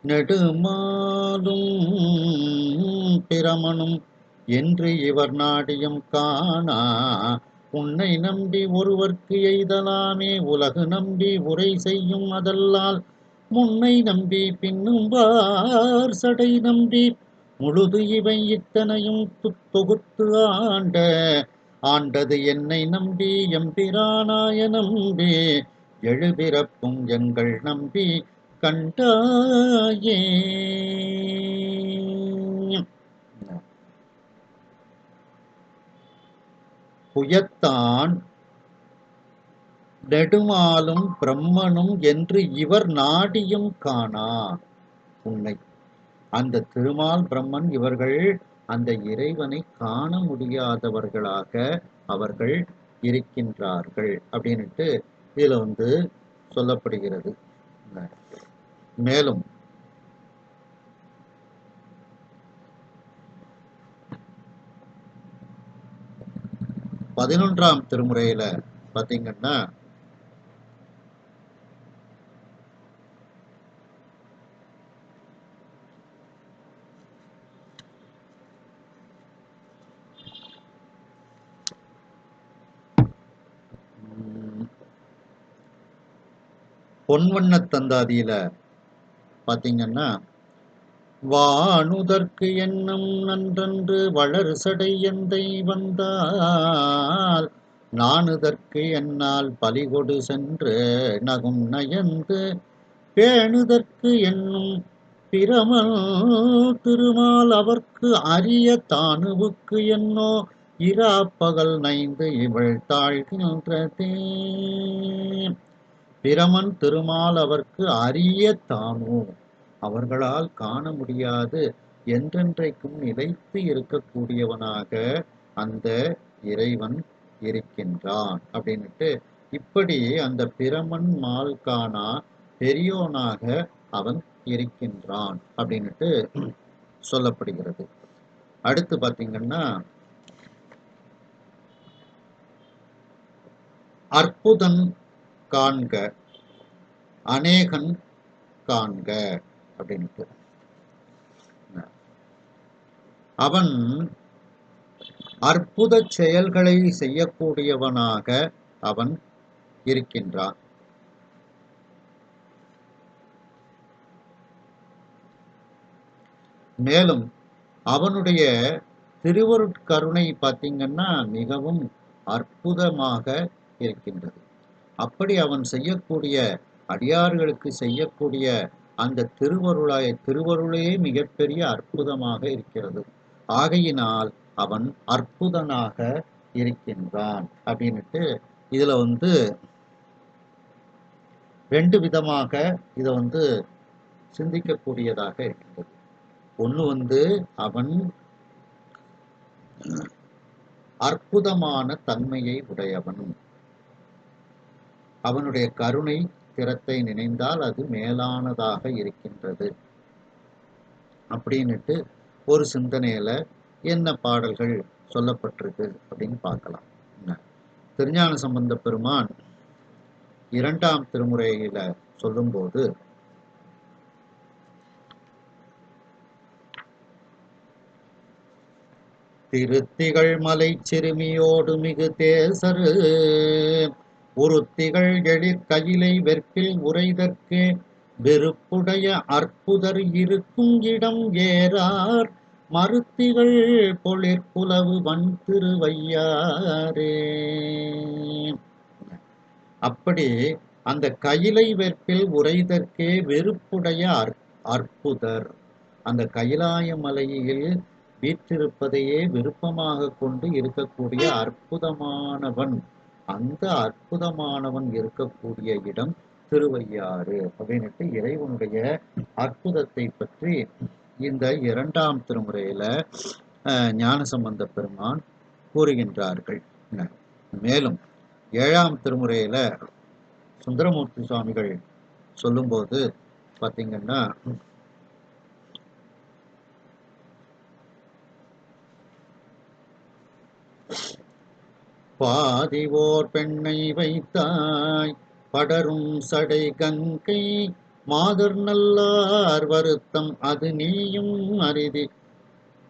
நெடுமாலும் பிரமனும் என்று இவர் நாடியும் காணா உன்னை நம்பி ஒருவர்க்கு எய்தலாமே உலகு நம்பி உரை செய்யும் அதல்லால் முன்னை நம்பி பின்னும்பார் சடை நம்பி முழுது இவை இத்தனையும் தொகுத்து ஆண்டது என்னை நம்பி எம்பிரானாய நம்பி எழுபிறப்பும் எங்கள் நம்பி கண்டாயே. புயத்தான் நெடுமாலும் பிரம்மனும் என்று இவர் நாடியும் காணா உன்னை. அந்த திருமால் பிரம்மன் இவர்கள் அந்த இறைவனை காண முடியாதவர்களாக அவர்கள் இருக்கின்றார்கள் அப்படின்னுட்டு இதுல சொல்லப்படுகிறது. மேலும் 11ஆம் திருமுறையில பாத்தீங்கன்னா பொன்வண்ணத் தந்தாதியில பாத்தீங்கன்னா வானுதற்கு எண்ணம் நன்றன்று வளர் சடை எந்தை வந்தால் நானுதற்கு என்னால் பலிகொடு சென்று நகும் நயந்து பேணுதற்கு என்னும் பிரமல் திருமால் அவர்க்கு அரிய தானுவுக்கு என்னோ இராப்பகல் நைந்து இவள் தாழ்கின்றதே. பிரமன் திருமால் அவர்க்கு அரிய தானு, அவர்களால் காண முடியாது என்றென்றைக்கும் நிலைத்து இருக்கக்கூடியவனாக அந்த இறைவன் இருக்கின்றான் அப்படின்னுட்டு இப்படி அந்த பிரமன் மால்கானா பெரியோனாக அவன் இருக்கின்றான் அப்படின்னுட்டு சொல்லப்படுகிறது. அடுத்து பாத்தீங்கன்னா அற்புதன் காண்க அநேகன் காண்க அப்படின்ட்டு அவன் அற்புத செயல்களை செய்யக்கூடியவனாக அவன் இருக்கின்றான். மேலும் அவனுடைய திருவருட்கருணை பார்த்தீங்கன்னா மிகவும் அற்புதமாக இருக்கின்றது. அப்படி அவன் செய்யக்கூடிய அடியார்களுக்கு செய்யக்கூடிய அந்த திருவருளே மிகப்பெரிய அற்புதமாக இருக்கிறது. ஆகையினால் அவன் அற்புதனாக இருக்கின்றான் அப்படின்னுட்டு இதுல 2 விதமாக இதை சிந்திக்கக்கூடியதாக இருக்கின்றது. ஒண்ணு அவன் அற்புதமான தன்மையை உடையவன், அவனுடைய கருணை திறத்தை நினைந்தால் அது மேலானதாக இருக்கின்றது அப்படின்னுட்டு ஒரு சிந்தனையில என்ன பாடல்கள் சொல்லப்பட்டிருக்கு அப்படின்னு பார்க்கலாம். திருஞான சம்பந்த பெருமான் 2ஆம் திருமுறையில சொல்லும்போது திருத்திகள் மலை சிறுமியோடு மிகு தேசரு உருத்திகள் எழிற் கையிலை வெற்பில் உரைதற்கு வெறுப்புடைய அற்புதர் இருக்கும் இடம் ஏறார் மருத்திகள் பொழிற்புலவு வன் திருவையாரே. அப்படி அந்த கையிலை வெற்பில் உரைதற்கே வெறுப்புடைய அற்புதர், அந்த கைலாய மலையில் வீற்றிருப்பதையே விருப்பமாக கொண்டு இருக்கக்கூடிய அற்புதமானவன், அந்த அற்புதமானவன் இருக்கக்கூடிய இடம் திருவையாறு அப்படின்னுட்டு இறைவனுடைய அற்புதத்தை பற்றி இந்த 2ஆம் திருமுறையில ஞானசம்பந்த பெருமான் கூறுகின்றார்கள். மேலும் 7ஆம் திருமுறையில சுந்தரமூர்த்தி சுவாமிகள் சொல்லும்போது பார்த்தீங்கன்னா பாதிவோர் பெண்ணை வைத்தாய் படரும் சடை கங்கை மாதர் நல்லார் வருத்தம் அது நீயும் அரிதி.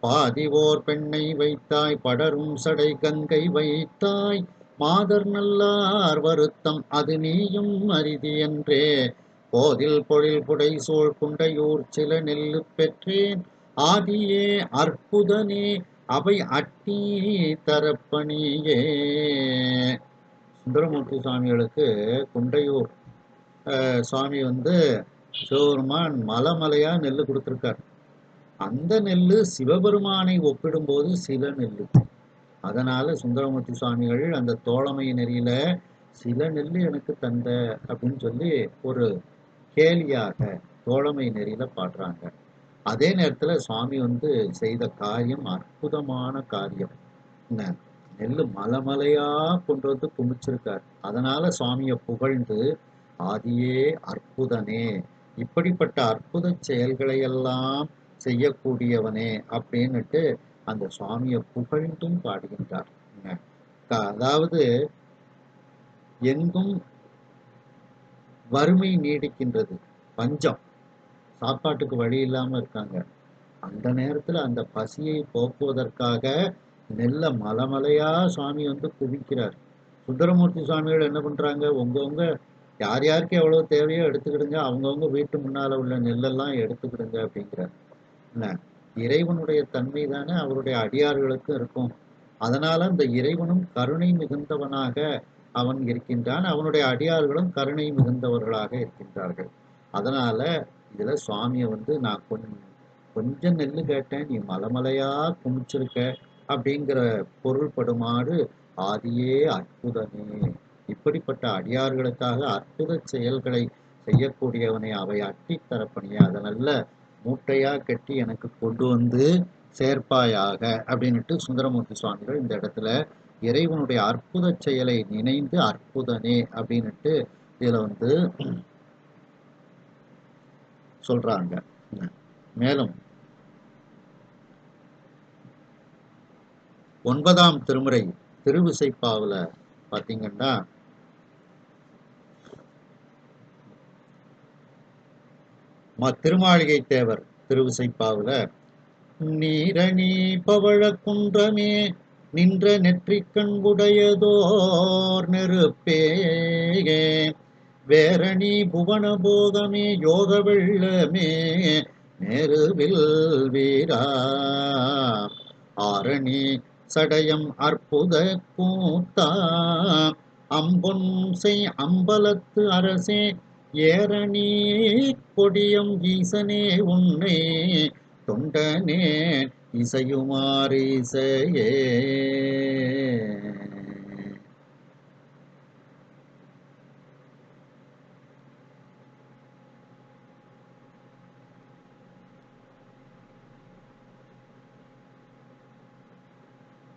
பாதிவோர் பெண்ணை வைத்தாய் படரும் சடை கங்கை வைத்தாய் மாதர் நல்லார் வருத்தம் அது நீயும் அரிதி என்றே போதில் பொழில் புடை சூழ் குண்டையூர் சில நெல்லு பெற்றேன் ஆதியே அற்புதனே அவை அட்டி தரப்பணியே. சுந்தரமூர்த்தி சுவாமிகளுக்கு குண்டையூர் சுவாமி வந்து சிவபெருமான் மலைமலையா நெல்லு கொடுத்துருக்கார். அந்த நெல்லு சிவபெருமானை ஒப்பிடும்போது சில நெல்லு. அதனால சுந்தரமூர்த்தி சுவாமிகள் அந்த தோழமை நெறியில சில நெல்லு எனக்கு தந்த அப்படின்னு சொல்லி ஒரு கேலியாக தோழமை நெறியில பாடுறாங்க. அதே நேரத்துல சுவாமி வந்து செய்த காரியம் அற்புதமான காரியம். என்ன, நெல்லு மலைமலையா கொண்டு வந்து குமிச்சிருக்கார். அதனால சுவாமியை புகழ்ந்து ஆதியே அற்புதனே, இப்படிப்பட்ட அற்புத செயல்களை எல்லாம் செய்யக்கூடியவனே அப்படின்னுட்டு அந்த சுவாமியை புகழ்ந்தும் பாடுகின்றார். என்ன, அதாவது எங்கும் வறுமை நீடிக்கின்றது, பஞ்சம், சாப்பாட்டுக்கு வழி இல்லாம இருக்காங்க. அந்த நேரத்துல அந்த பசியை போக்குவதற்காக நெல்ல மலைமலையா சுவாமி வந்து குவிக்கிறார். சுந்தரமூர்த்தி சுவாமிகள் என்ன பண்றாங்க, உங்கவுங்க யார் யாருக்கு எவ்வளவு தேவையோ எடுத்துக்கிடுங்க, அவங்கவுங்க வீட்டு முன்னால உள்ள நெல்லெல்லாம் எடுத்துக்கிடுங்க அப்படிங்கிறார். என்ன, இறைவனுடைய தன்மை தானே அவருடைய அடியார்களுக்கும் இருக்கும். அதனால அந்த இறைவனும் கருணை மிகுந்தவனாக அவன் இருக்கின்றான், அவனுடைய அடியார்களும் கருணை மிகுந்தவர்களாக இருக்கின்றார்கள். அதனால இதுல சுவாமியை வந்து நான் கொஞ்சம் நெல்லு கேட்டேன், நீ மலைமலையா குமிச்சிருக்க அப்படிங்கிற பொருள்படுமாறு ஆதியே அற்புதமே, இப்படிப்பட்ட அடியார்களுக்காக அற்புத செயல்களை செய்யக்கூடியவனை அவை அட்டி தரப்பணிய அதை நல்ல மூட்டையா கட்டி எனக்கு கொண்டு வந்து சேர்ப்பாயாக அப்படின்னுட்டு சுந்தரமூர்த்தி சுவாமிகள் இந்த இடத்துல இறைவனுடைய அற்புத செயலை நினைந்து அற்புதனே அப்படின்னுட்டு இதுல வந்து சொல்றாங்க. மேலும் 9ஆம் திருமுறை திருவிசைப்பாவுல பாத்தீங்கன்னா திருமாளிகை தேவர் திருவிசைப்பாவுல நீரணி பவழ குன்றமே நின்ற நெற்றிக்கண் உடையதோர் நெருப்பே வேரணி புவன போகமே யோக வெள்ளமே நேருவில் வீரா ஆரணி சடயம் அற்புத கூத்தா அம்பொன் செய் அம்பலத்து அரசே ஏரணி கொடியம் ஈசனே உன்னை தொண்டனே இசையுமாறு இசையே.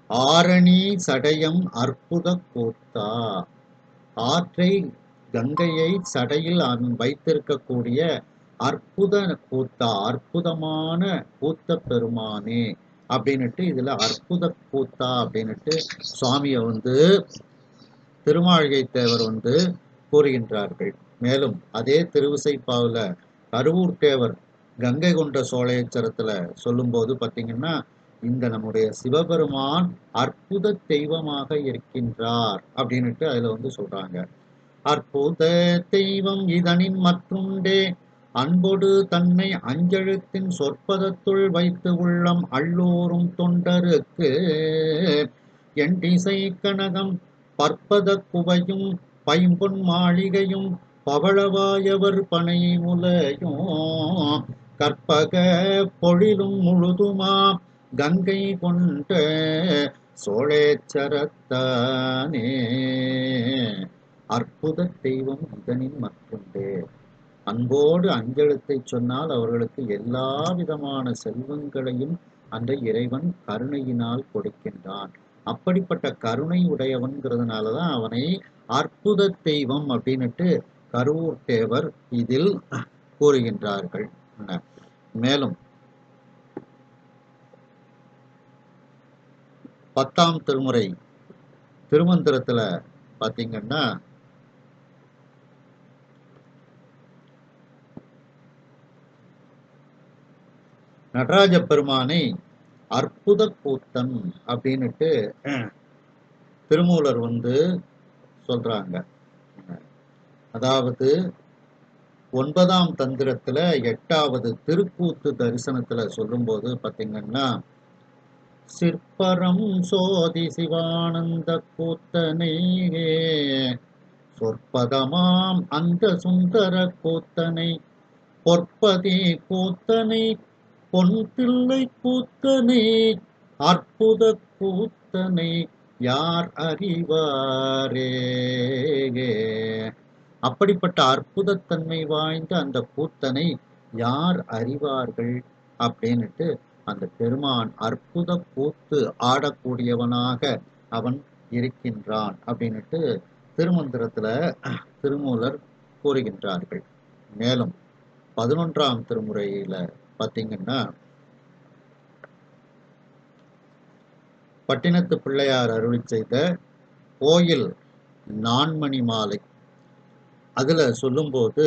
ஆரணி சடையம் அற்புத கூத்தா, ஆற்றை கங்கையை சடையில் வைத்திருக்கக்கூடிய அற்புத கூத்தா, அற்புதமான கூத்த பெருமானே அப்படின்னுட்டு இதுல அற்புத கூத்தா அப்படின்னுட்டு சுவாமியை வந்து திருமாளிகை தேவர் வந்து கூறுகின்றார்கள். மேலும் அதே திருவிசைப்பாவுல கருவூர் தேவர் கங்கை கொண்ட சோழேச்சரத்துல சொல்லும் போது பாத்தீங்கன்னா இந்த நம்முடைய சிவபெருமான் அற்புத தெய்வமாக இருக்கின்றார் அப்படின்னுட்டு அதுல வந்து சொல்றாங்க. அற்புத தெய்வம் இதனின் மற்றுண்டே அன்பொடு தன்னை அஞ்செழுத்தின் சொற்பதத்துள் வைத்து உள்ளம் allோரும் தொண்டருக்கு என் திசை கனகம் பற்பத குவையும் பைம்பொன் மாளிகையும் பவளவாயவர் பனை முலையும் கற்பக பொழிலும் முழுதுமா கங்கை கொண்ட சோழேச்சரத்தானே. அற்புத தெய்வம் இதனின் மற்றுண்டே, அன்போடு அஞ்செழுத்தை சொன்னால் அவர்களுக்கு எல்லா விதமான செல்வங்களையும் அந்த இறைவன் கருணையினால் கொடுக்கின்றான். அப்படிப்பட்ட கருணை உடையவன்கிறதுனாலதான் அவனை அற்புத தெய்வம் அப்படின்னுட்டு கருவூர் தேவர் இதில் கூறுகின்றார்கள். மேலும் 10ஆம் திருமுறை திருமந்திரத்துல பாத்தீங்கன்னா நடராஜ பெருமானை அற்புத கூத்தன் அப்படின்னுட்டு திருமூலர் வந்து சொல்றாங்க. அதாவது 9ஆம் தந்திரத்துல 8வது திருக்கூத்து தரிசனத்துல சொல்லும்போது பாத்தீங்கன்னா சிற்பரம் சோதி சிவானந்த கூத்தனை சொற்பதமாம் அந்த சுந்தர கூத்தனை பொற்பதே கூத்தனை பொன்தில்லை கூத்தனை அற்புத கூத்தனை யார் அறிவாரே. அப்படிப்பட்ட அற்புதத்தன்மை வாய்ந்த அந்த கூத்தனை யார் அறிவார்கள் அப்படின்னுட்டு அந்த பெருமான் அற்புத கூத்து ஆடக்கூடியவனாக அவன் இருக்கின்றான் அப்படின்னுட்டு திருமந்திரத்துல திருமூலர் கூறுகின்றார்கள். மேலும் 11ஆம் திருமுறையில பார்த்தீங்கன்னா பட்டினத்து பிள்ளையார் அருளி செய்த கோயில் நான்மணி மாலை அதுல சொல்லும்போது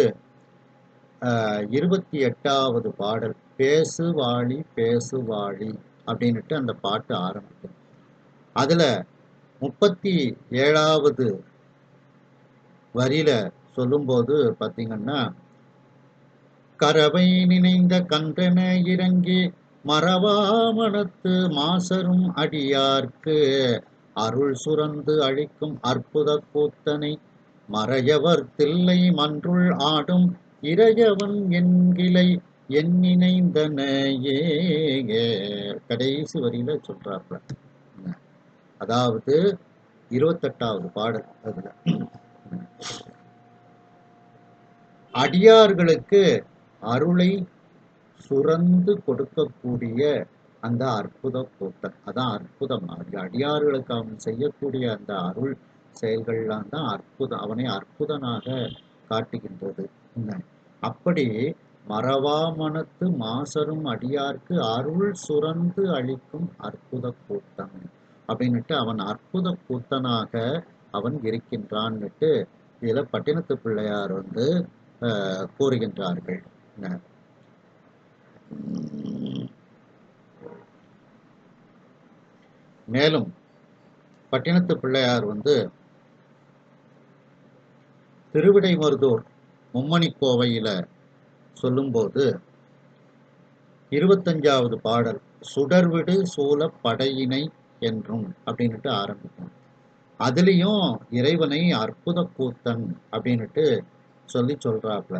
28வது பாடல் பேசு வாழி பேசு வாழி அப்படின்னுட்டு அந்த பாட்டு ஆரம்பிக்கும். அதுல 37வது வரியில சொல்லும்போது பார்த்தீங்கன்னா கரவை நினைந்த கன்றென இறங்கி மறவாமணத்து மாசரும் அடியார்க்கு அருள் சுரந்து அழிக்கும் அற்புத கூத்தனை மறையவர் தில்லை மன்றுள் ஆடும் இறையவன் என்கிளை என் நினைந்தனையே. கடைசி வரியில சொல்றாப்ல. அதாவது 28வது பாடல். அதுல அடியார்களுக்கு அருளை சுரந்து கொடுக்கக்கூடிய அந்த அற்புத கூத்தன், அதான் அற்புதம். அடியார்களுக்கு அவன் செய்யக்கூடிய அந்த அருள் செயல்கள்லாம் தான் அற்புதம், அவனை அற்புதனாக காட்டுகின்றது. அப்படி மறவாமனத்து மாசரும் அடியார்க்கு அருள் சுரந்து அளிக்கும் அற்புத கூத்தன் அப்படின்னுட்டு அவன் அற்புத கூத்தனாக அவன் இருக்கின்றான்னுட்டு இதுல பட்டினத்து பிள்ளையார் கூறுகின்றார்கள். மேலும் பட்டினத்து பிள்ளையார் திருவிடைமருதூர் மும்மணி கோவையில சொல்லும்போது 25வது பாடல் சுடர்விடு சூழ படையினை என்றும் அப்படின்னுட்டு ஆரம்பிக்கும். அதுலேயும் இறைவனை அற்புத கூத்தன் அப்படின்னுட்டு சொல்றாப்ல.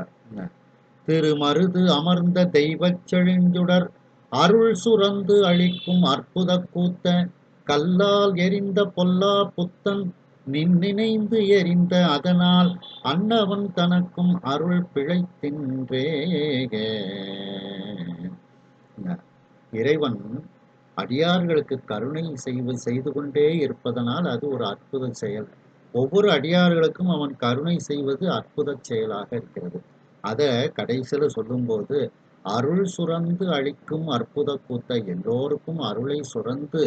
திருமருது அமர்ந்த தெய்வ செழுஞ்சுடர் அருள் சுரந்து அளிக்கும் அற்புத கூத்த கல்லால் எரிந்த பொல்லா புத்தன் நினைந்து எரிந்த அதனால் அன்னவன் தனக்கும் அருள் பிழைத்தின்றே. இறைவன் அடியார்களுக்கு கருணை செய்து கொண்டே இருப்பதனால் அது ஒரு அற்புத செயல். ஒவ்வொரு அடியார்களுக்கும் அவன் கருணை செய்வது அற்புத செயலாக இருக்கிறது. அத கடைசியில சொல்லும்போது அருள் சுரந்து அளிக்கும் அற்புத கூத்த, எல்லோருக்கும் அருளை சுரந்து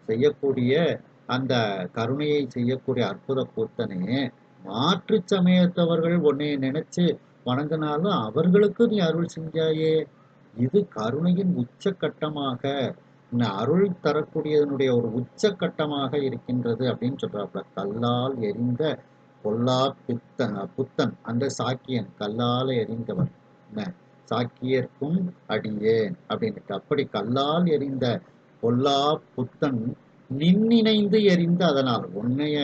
செய்யக்கூடிய அந்த கருணையை செய்யக்கூடிய அற்புத கூத்தனே, மாற்று சமயத்தவர்கள் உன்னை நினைச்சு வணங்கினாலும் அவர்களுக்கு நீ அருள் செஞ்சாயே, இது கருணையின் உச்சக்கட்டமாக, அருள் தரக்கூடியதனுடைய ஒரு உச்சக்கட்டமாக இருக்கின்றது அப்படின்னு சொல்றாப்ல. கல்லால் எரிந்த பொல்லா புத்தன் அந்த சாக்கியன், கல்லால் எரிந்தவன் சாக்கியர்க்கும் அடியேன் அப்படின்ட்டு. அப்படி கல்லால் எரிந்த பொல்லா புத்தன் நினைந்து எரிந்த அதனால், உன்னைய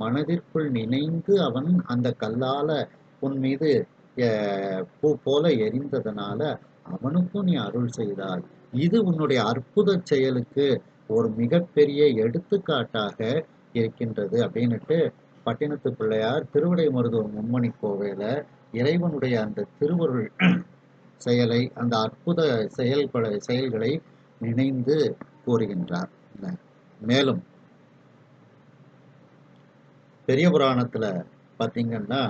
மனதிற்குள் நினைந்து அவன் அந்த கல்லால உன் மீது பூ போல எரிந்ததனால அவனுக்கும் நீ அருள் செய்தாய். இது உன்னுடைய அற்புத செயலுக்கு ஒரு மிகப்பெரிய எடுத்துக்காட்டாக இருக்கின்றது அப்படின்னுட்டு பட்டினத்து பிள்ளையார் திருவிடைமருதூர் மும்மணி கோவையில இறைவனுடைய அந்த திருவருள் செயலை, அந்த அற்புத செயல்களை நினைந்து கூறுகின்றார். மேலும் பெரிய புராணத்துல பாத்தீங்கன்னா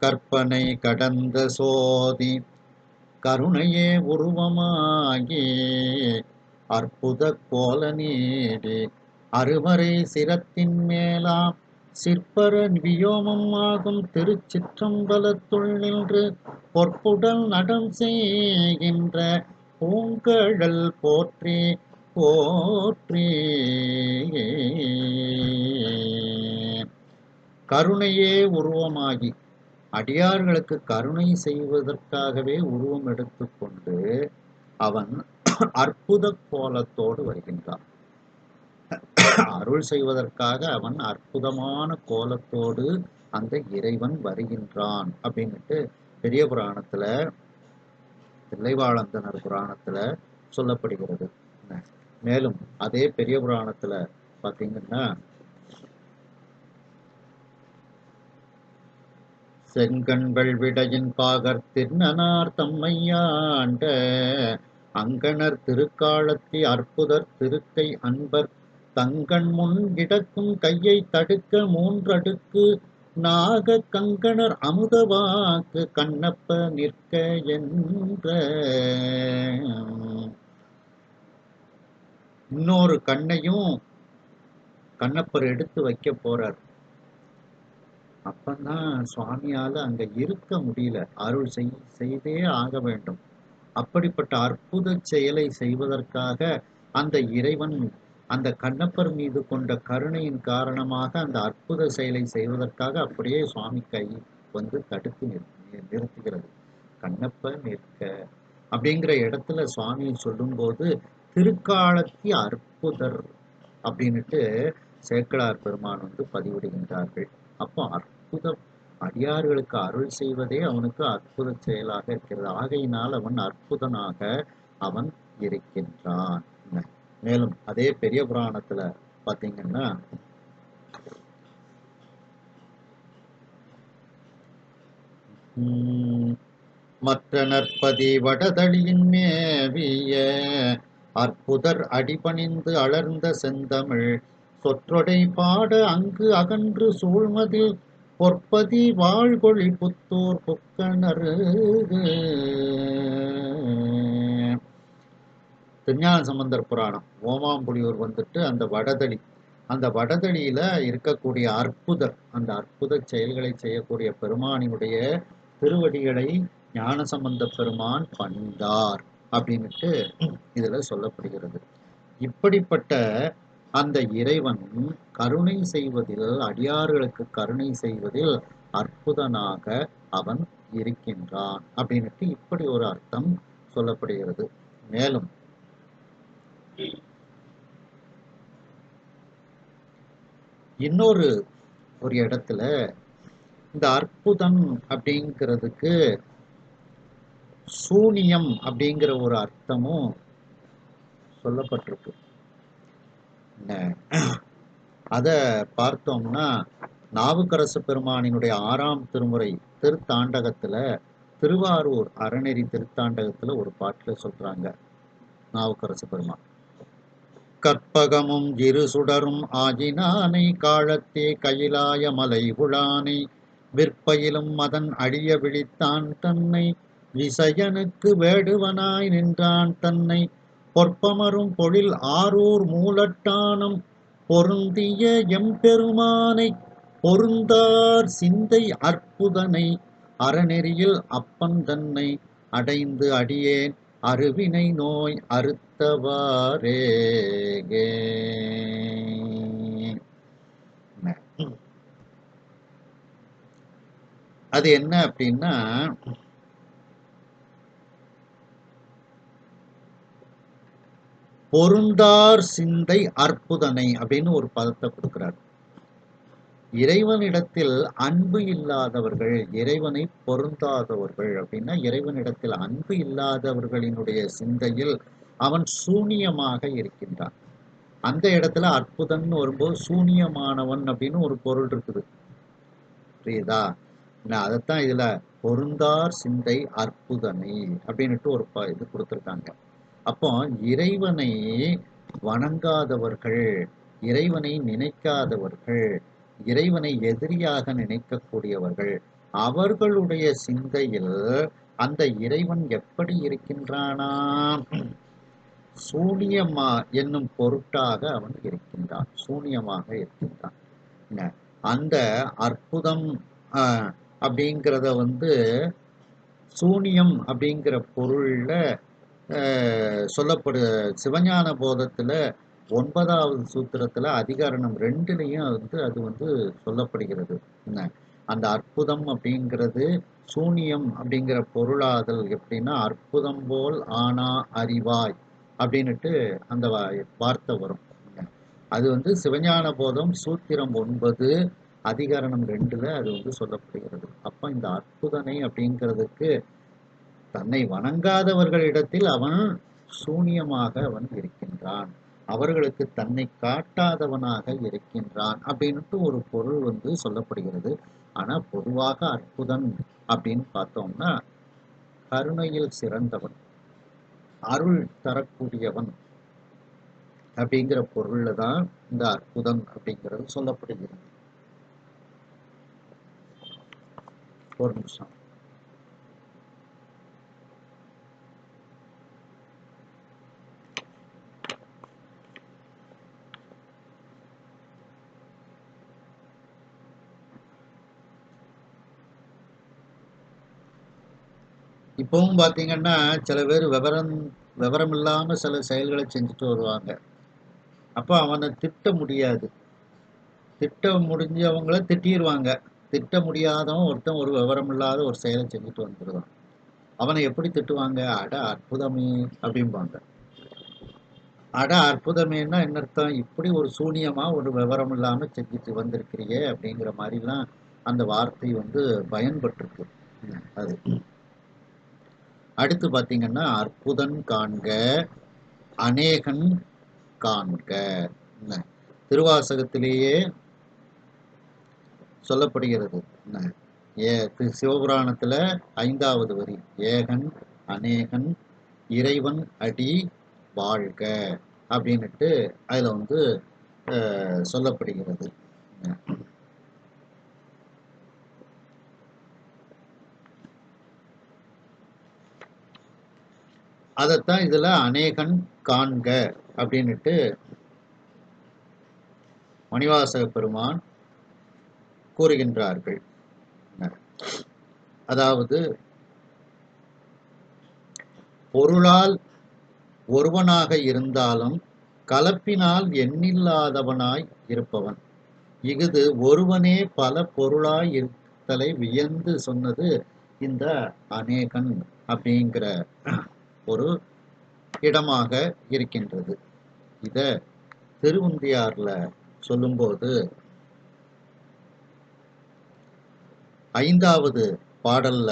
கற்பனை கடந்த சோதி கருணையே உருவமாகி அற்புத கோல நீடி அருமறை சிரத்தின் மேலாம் சிற்பர வியோமம் ஆகும் திருச்சிற்றம்பலத்துள் நின்று பொற்புடல் நடம் செய்கின்ற பூங்கழல் போற்றி போற்றி. கருணையே உருவமாகி, அடியார்களுக்கு கருணை செய்வதற்காகவே உருவம் எடுத்துக்கொண்டு அவன் அற்புத கோலத்தோடு வருகின்றான். அருள் செய்வதற்காக அவன் அற்புதமான கோலத்தோடு அந்த இறைவன் வருகின்றான் அப்படின்னுட்டு பெரிய புராணத்துல, தில்லைவாழந்தனர் புராணத்துல சொல்லப்படுகிறது. மேலும் அதே பெரிய புராணத்துல பாத்தீங்கன்னா, செங்கண்கள் விடையின் பாகர் திருநனார் தம்மையாண்ட அங்கணர் திருக்காலத்தி அற்புதர் திருக்கை அன்பர் தங்கண் முன் கிடக்கும் கையை தடுக்க மூன்றடுக்கு நாக கங்கணர் அமுதவாக்கு கண்ணப்ப நிற்க என்ற இன்னொரு கண்ணையும் கண்ணப்பர் எடுத்து வைக்க போறார். அப்பதான் சுவாமியால அங்க இருக்க முடியல, அருள் செய்தே ஆக வேண்டும். அப்படிப்பட்ட அற்புத செயலை செய்வதற்காக அந்த இறைவன் அந்த கண்ணப்பர் மீது கொண்ட கருணையின் காரணமாக அந்த அற்புத செயலை செய்வதற்காக அப்படியே சுவாமி கை வந்து தடுத்து நிறுத்துகிறது. கண்ணப்ப நிற்க அப்படிங்கிற இடத்துல சுவாமி சொல்லும்போது திருக்காலத்தி அற்புதர் அப்படின்னுட்டு சேக்கிழார் பெருமான் வந்து பதிவிடுகின்றார்கள். அப்போ அற்புதம் அடியார்களுக்கு அருள் செய்வதே அவனுக்கு அற்புத செயலாக இருக்கிறது. ஆகையினால் அவன் அற்புதனாக அவன் இருக்கின்றான். மேலும் அதே பெரிய புராணத்துல பாத்தீங்கன்னா, மற்ற நற்பதி வடதளியின் மேவிய அற்புதர் அடிபணிந்து அலர்ந்த செந்தமிழ் சொற்றொடை பாட அங்கு அகன்று சூழ்மதில் பொற்பதி வாழ்கொழி புத்தூர் புக்கணரு. திருஞான சம்பந்தர் புராணம் ஓமாம்புலியூர் வந்துட்டு அந்த வடதளியில இருக்கக்கூடிய அற்புதர், அந்த அற்புத செயல்களை செய்யக்கூடிய பெருமானினுடைய திருவடிகளை ஞானசம்பந்த பெருமான் பணிந்தார் அப்படின்னுட்டு இதுல சொல்லப்படுகிறது. இப்படிப்பட்ட அந்த இறைவன் கருணை செய்வதில், அடியார்களுக்கு கருணை செய்வதில் அற்புதனாக அவன் இருக்கின்றான் அப்படின்னுட்டு இப்படி ஒரு அர்த்தம் சொல்லப்படுகிறது. மேலும் இன்னொரு இடத்துல இந்த அற்புதம் அப்படிங்கிறதுக்கு சூனியம் அப்படிங்கிற ஒரு அர்த்தமும் சொல்லப்பட்டிருக்கு. அத பார்த்தோம்னா நாவுக்கரசு பெருமானினுடைய 6ஆம் திருமுறை திருத்தாண்டகத்துல, திருவாரூர் அறநெறி திருத்தாண்டகத்துல ஒரு பாட்டுல சொல்றாங்க நாவுக்கரசு பெருமான். கற்பகமும் இரு சுடரும் ஆகினானை காலத்தே கையிலாய மலை குழானை விற்பயிலும் மதன் அழிய விழித்தான் தன்னை விசயனுக்கு வேடுவனாய் நின்றான் தன்னை பொற்பமரும் பொழில் ஆரூர் மூலட்டானம் பொருந்திய எம்பெருமானை பொருந்தார் சிந்தை அற்புதனை அறநெறியில் அப்பன் தன்னை அடைந்து அடியேன் அருவினை நோய் அறுத்தவாரே. அது என்ன அப்படின்னா, பொருந்தார் சிந்தை அற்புதனை அப்படின்னு ஒரு பதத்தை கொடுக்கிறார். இறைவனிடத்தில் அன்பு இல்லாதவர்கள், இறைவனை பொருந்தாதவர்கள் அப்படின்னா, இறைவனிடத்தில் அன்பு இல்லாதவர்களினுடைய சிந்தையில் அவன் சூனியமாக இருக்கின்றான். அந்த இடத்துல அற்புதம்னு வரும்போது சூனியமானவன் அப்படின்னு ஒரு பொருள் இருக்குது. புரியுதா? அதைத்தான் இதுல பொருந்தார் சிந்தை அற்புதனை அப்படின்னுட்டு ஒரு இது கொடுத்துருக்காங்க. அப்போ இறைவனை வணங்காதவர்கள், இறைவனை நினைக்காதவர்கள், இறைவனை எதிரியாக நினைக்கக்கூடியவர்கள், அவர்களுடைய சிந்தையில் அந்த இறைவன் எப்படி இருக்கின்றானாம்? சூனியமா என்னும் பொருட்டாக அவன் இருக்கின்றான், சூனியமாக இருக்கின்றான். அந்த அற்புதம் அப்படிங்கிறத வந்து சூனியம் அப்படிங்கிற பொருள்ல சொல்லப்படு சிவஞான போதத்துல 9வது சூத்திரத்துல அதிகரணம் 2லயும் வந்து அது வந்து சொல்லப்படுகிறது. அந்த அற்புதம் அப்படிங்கிறது சூனியம் அப்படிங்கிற பொருளாதல் எப்படின்னா அற்புதம் போல் ஆனா அறிவாய் அப்படின்னுட்டு அந்த வார்த்தை வரும். அது வந்து சிவஞான போதம் சூத்திரம் 9 அதிகரணம் 2ல அது வந்து சொல்லப்படுகிறது. அப்ப இந்த அற்புதனை அப்படிங்கிறதுக்கு தன்னை வணங்காதவர்களிடத்தில் அவன் சூனியமாக அவன் இருக்கின்றான், அவர்களுக்கு தன்னை காட்டாதவனாக இருக்கின்றான் அப்படின்ட்டு ஒரு பொருள் வந்து சொல்லப்படுகிறது. ஆனா பொதுவாக அற்புதன் அப்படின்னு பார்த்தோம்னா கருணையில் சிறந்தவன், அருள் தரக்கூடியவன் அப்படிங்கிற பொருள்ல தான் இந்த அற்புதம் அப்படிங்கிறது சொல்லப்படுகிறது. ஒரு நிமிஷம். இப்பவும் பார்த்தீங்கன்னா சில பேர் விவரம் இல்லாம சில செயல்களை செஞ்சுட்டு வருவாங்க. அப்போ அவனை திட்ட முடியாது. திட்ட முடிஞ்சவங்கள திட்டிடுவாங்க. திட்ட முடியாதவன் ஒருத்தன் ஒரு விவரம் இல்லாத ஒரு செயலை செஞ்சுட்டு வந்துடுவான். அவனை எப்படி திட்டுவாங்க? அட அற்புதமே அப்படிம்பாங்க. அட அற்புதமேன்னா என்ன அர்த்தம்? இப்படி ஒரு சூனியமா ஒரு விவரம் இல்லாம செஞ்சுட்டு வந்திருக்கிறியே அப்படிங்கிற மாதிரிலாம் அந்த வார்த்தை வந்து பயன்பட்டிருக்கு. அது அடுத்து பார்த்தீங்கன்னா அற்புதன் காண்க அநேகன் காண்க. திருவாசகத்திலேயே சொல்லப்படுகிறது. சிவபுராணத்துல 5வது வரி ஏகன் அநேகன் இறைவன் அடி வாழ்க அப்படின்னுட்டு அதுல வந்து சொல்லப்படுகிறது. அதைத்தான் இதுல அநேகன் காண்க அப்படின்னுட்டு மணிவாசக பெருமான் கூறுகின்றார்கள். அதாவது பொருளால் ஒருவனாக இருந்தாலும் கலப்பினால் எண்ணில்லாதவனாய் இருப்பவன். இஃது ஒருவனே பல பொருளாய் இருத்தலை வியந்து சொன்னது இந்த அநேகன் அப்படிங்கிற ஒரு இடமாக இருக்கின்றது. இத திருவுந்தியார்ல சொல்லும்போது 5வது பாடல்ல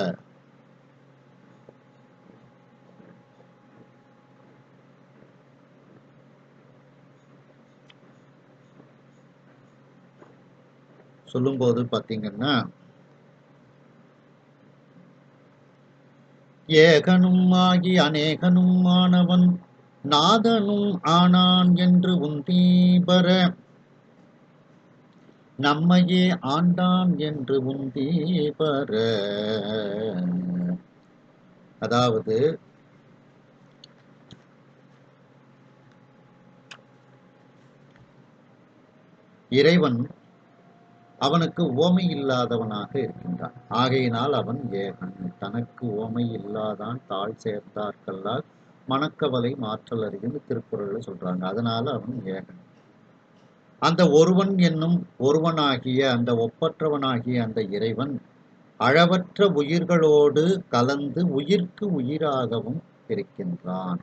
சொல்லும்போது பார்த்தீங்கன்னா ஏகனும் ஆகி அநேகனும் ஆனவன் நாதனும் ஆனான் என்று உந்தீபர நம்மையே ஆண்டான் என்று உந்தீபர. அதாவது இறைவன் அவனுக்கு ஓமை இல்லாதவனாக இருக்கின்றான். ஆகையினால் அவன் ஏகன். தனக்கு ஓமை இல்லாதான் தாழ் சேர்ந்தார்கல்லால் மனக்கவலை மாற்றல் அறிவுன்னு திருக்குறள்ல சொல்றாங்க. அதனால அவன் ஏகன். அந்த ஒருவன் என்னும் ஒருவனாகிய அந்த ஒப்பற்றவனாகிய அந்த இறைவன் அளவற்ற உயிர்களோடு கலந்து உயிர்க்கு உயிராகவும் இருக்கின்றான்.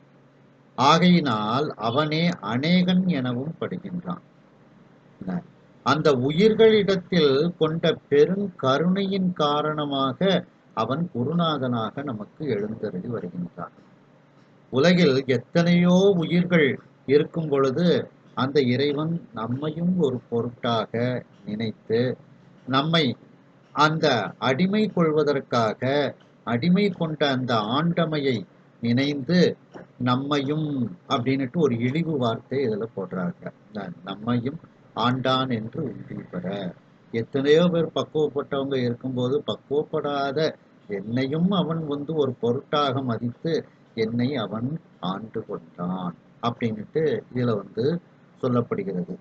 ஆகையினால் அவனே அநேகன் எனவும் படுகின்றான். அந்த உயிர்களிடத்தில் கொண்ட பெருங்கருணையின் காரணமாக அவன் குருநாதனாக நமக்கு எழுந்தருளி வருகின்றான். உலகில் எத்தனையோ உயிர்கள் இருக்கும் பொழுது அந்த இறைவன் நம்மையும் ஒரு பொருட்டாக நினைத்து நம்மை அந்த அடிமை கொள்வதற்காக அடிமை கொண்ட அந்த ஆண்டமையை நினைந்து நம்மையும் அப்படின்னுட்டு ஒரு இழிவு வார்த்தை இதுல போடுறாங்க. நம்மையும் ஆண்டான் என்று உறுதி பெற. எத்தனையோ பேர் பக்குவப்பட்டவங்க இருக்கும்போது பக்குவப்படாத என்னையும் அவன் வந்து ஒரு பொருட்டாக மதித்து என்னை அவன் ஆண்டு கொண்டான் அப்படின்னுட்டு இதுல வந்து சொல்லப்படுகிறது.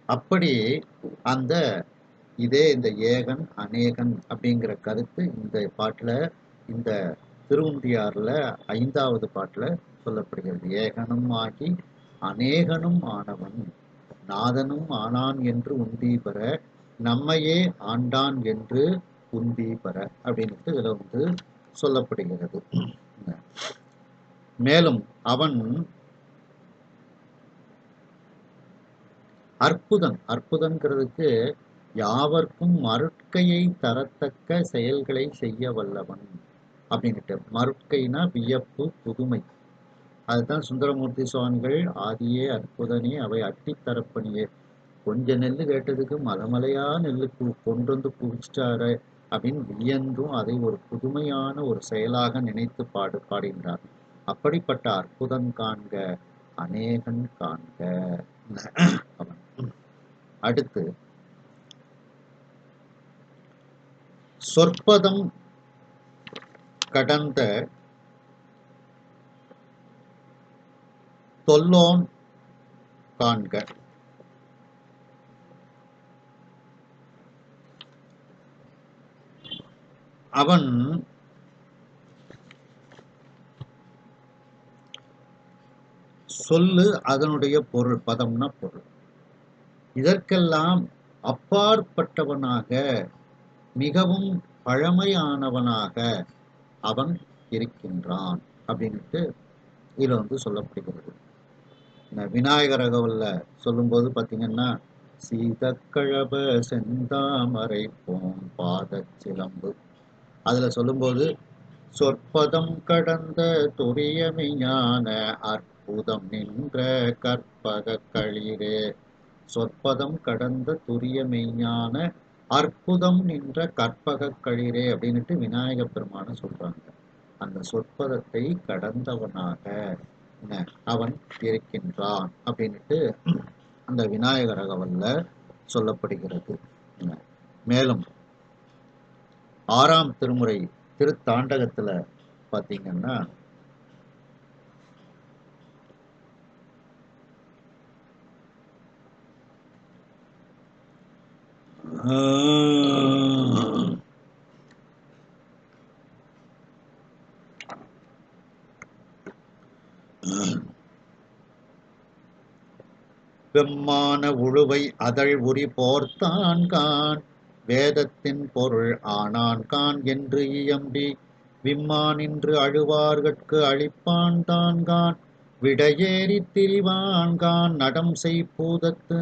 அப்படி அந்த இதே இந்த ஏகன் அநேகன் அப்படிங்கிற கருத்து இந்த பாட்டுல இந்த திருவுந்தியார்ல 5வது பாட்டுல சொல்லப்படுகிறது. ஏகனும் ஆகி அநேகனும் ஆனவன் நாதனும் ஆனான் என்று உந்தி பெற நம்மையே ஆண்டான் என்று உந்தி பெற அப்படின்ட்டு இதுல சொல்லப்படுகிறது. மேலும் அவன் அற்புதங்கிறதுக்கு யாவர்க்கும் மருட்கையை தரத்தக்க செயல்களை செய்ய வல்லவன் அப்படின்ட்டு. மருட்கைனா வியப்பு, புதுமை. அதுதான் சுந்தரமூர்த்தி சுவாமிகள் ஆதியே அற்புதனே அவை அட்டித்தரப்பணியே, கொஞ்ச நெல்லு கேட்டதுக்கு மலைமலையா நெல்லுக்கு கொண்டு வந்து குவிச்சிட்டாரு அப்படின்னு வியந்தும் அதை ஒரு புதுமையான ஒரு செயலாக நினைத்து பாடுகின்றார். அப்படிப்பட்ட அற்புதம் காண்க அநேகன் காண்க. அடுத்து சொற்பதம் கடந்த தொல்லோன் காண்க. அவன் சொல்லு அதனுடைய பொருள், பதம்னா பொருள், இதற்கெல்லாம் அப்பாற்பட்டவனாக மிகவும் பழமையானவனாக அவன் இருக்கின்றான் அப்படின்ட்டு இதுல சொல்லப்படுகிறது. இந்த விநாயகர் அகவல்ல சொல்லும்போது பார்த்தீங்கன்னா, சீதக்கழப செந்தாமரை போம் பாதச் சிலம்பு, அதுல சொல்லும்போது சொற்பதம் கடந்த துரியமைஞான அற்புதம் நின்ற கற்பக களிரே, சொற்பதம் கடந்த துரிய மெய்ஞான அற்புதம் நின்ற கற்பக களிரே அப்படின்ட்டு விநாயக பெருமான சொல்றாங்க. அந்த சொற்பதத்தை கடந்தவனாக அவன் இருக்கின்றான் அப்படின்ட்டு அந்த விநாயகர் அகவல்ல சொல்லப்படுகிறது. மேலும் 6ஆம் திருமுறை திருத்தாண்டகத்துல பாத்தீங்கன்னா, வெம்மான உழுவை அதழ் உரி போர்த்தான்கான் வேதத்தின் பொருள் ஆனான்கான் என்று இயம்பி விம்மானின்று அழுவார்கட்கு அழிப்பான் தான்கான் விடையேறி திரிவான்கான் நடம் செய் பூதத்து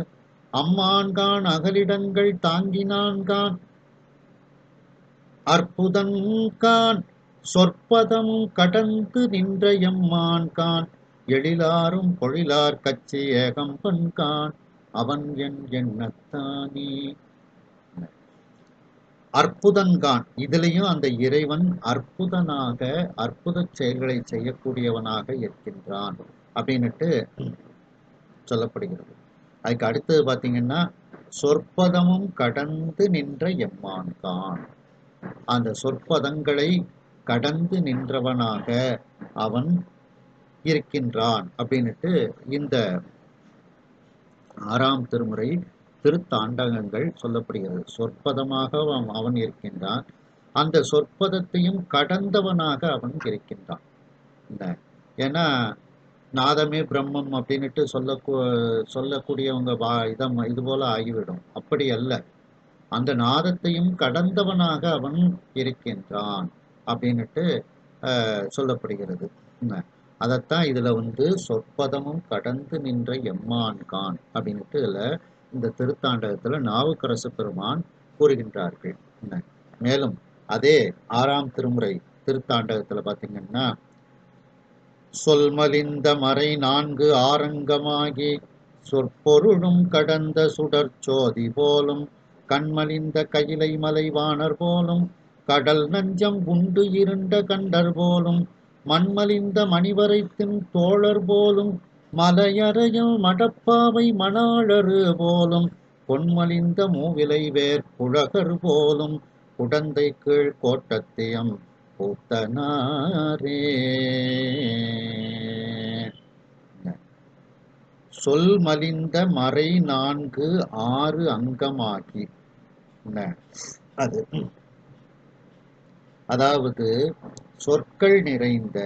அம்மான்கான் அகலிடங்கள் தாங்கினான்கான் அற்புதன்கான் சொற்பதம் கடந்து நின்ற எம்மான்கான் எழிலாரும் பொழிலார் கச்சி ஏகம்பன்கான் அவன் என் எண்ணத்தானே. அற்புதன்கான், இதுலயும் அந்த இறைவன் அற்புதனாக அற்புத செயல்களை செய்யக்கூடியவனாக இருக்கின்றான் அப்படின்னுட்டு சொல்லப்படுகிறது. அதுக்கு அடுத்தது பாத்தீங்கன்னா, சொற்பதமும் கடந்து நின்ற எம்மான்கான், அந்த சொற்பதங்களை கடந்து நின்றவனாக அவன் இருக்கின்றான் அப்படின்னுட்டு இந்த 6ஆம் திருமுறை திருத்தாண்டகங்கள் சொல்லப்படுகிறது. சொற்பதமாக அவன் இருக்கின்றான், அந்த சொற்பதத்தையும் கடந்தவனாக அவன் இருக்கின்றான். ஏன்னா நாதமே பிரம்மம் அப்படின்னுட்டு சொல்லக்கூடியவங்க இது போல ஆகிவிடும். அப்படி அல்ல, அந்த நாதத்தையும் கடந்தவனாக அவன் இருக்கின்றான் அப்படின்னுட்டு சொல்லப்படுகிறது. அதைத்தான் இதுல சொற்பதமும் கடந்து நின்ற எம்மான்கான் அப்படின்னுட்டு இதுல இந்த திருத்தாண்டகத்துல நாவுக்கரசு பெருமான் கூறுகின்றார்கள். மேலும் அதே 6ஆம் திருமுறை திருத்தாண்டகத்துல பாத்தீங்கன்னா, சொல்மலிந்த மறை 4 ஆரங்கமாகி சொற்பொருளும் கடந்த சுடர்ச்சோதி போலும் கண்மலிந்த கையிலை மலைவாணர் போலும் கடல் நஞ்சம் உண்டு இருண்ட கண்டர் போலும் மண்மலிந்த மணிவரைத்தின் தோழர் போலும் மலையறையில் மடப்பாவை மணாளரு போலும் பொன்மலிந்த மூவிலை வேர் புழகர் போலும் குடந்தை கீழ் கோட்டத்தியம் பூத்தனாரே. சொல் மலிந்த மறை 4 6 அங்கமாகி, அது அதாவது சொற்கள் நிறைந்த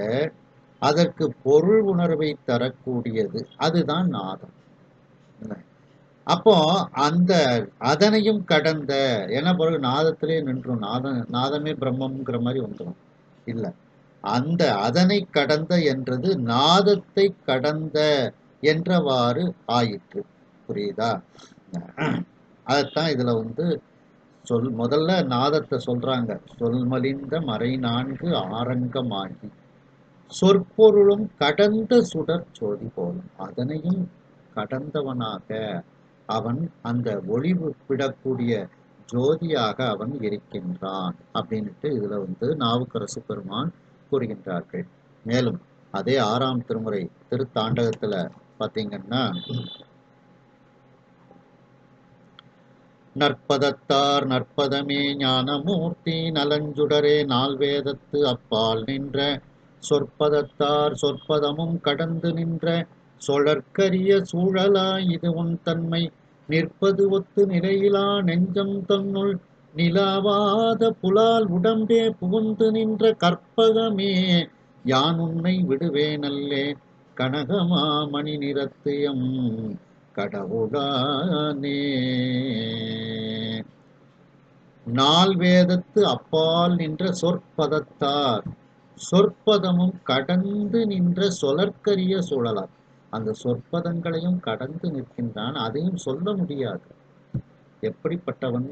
அதற்கு பொருள் உணர்வை தரக்கூடியது, அதுதான் நாதம். அப்போ அந்த அதனையும் கடந்த ஏன்னா பிறகு நாதத்திலே நின்றும். நாதமே பிரம்மம்ங்கிற மாதிரி வந்துடும். இல்ல. அந்த அதனை கடந்த என்றது நாதத்தை கடந்த என்றவாறு ஆயிற்று. புரியுதா? அதைத்தான் இதுல வந்து முதல்ல நாதத்தை சொல்றாங்க. சொல்மலிந்த மறை நான்கு ஆரங்கமாகி சொற்பொருளும் கடந்த சுடர் சோதி போலும். அதனையும் கடந்தவனாக அவன் அந்த ஒளிவிடக்கூடிய ஜோதியாக அவன் இருக்கின்றான் அப்படின்ட்டு இதுல வந்து நாவுக்கரசு பெருமான் கூறுகின்றார்கள். மேலும் அதே 6ஆம் திருமுறை திருத்தாண்டகத்துல பாத்தீங்கன்னா, நற்பதத்தார் நற்பதமே ஞானமூர்த்தி நலஞ்சுடரே நால்வேதத்து அப்பால் நின்ற சொற்பதத்தார் சொற்பதமும் கடந்து நின்ற சொலற்கரிய சூழலாய் இது உன் தன்மை நிற்பது ஒத்து நிலையிலா நெஞ்சம் தன்னுள் நிலாவாத புலால் உடம்பே புகுந்து நின்ற கற்பகமே யான் உன்னை விடுவேனல்லே கனகமாமணி நிறத்தியம் கடவுளானே. நால் வேதத்து அப்பால் நின்ற சொற்பதத்தார் சொற்பதமும் கடந்து நின்ற சொலற்கரிய சூழலார். அந்த சொற்பதங்களையும் கடந்து நிற்கின்றான். அதையும் சொல்ல முடியாது. எப்படிப்பட்டவன்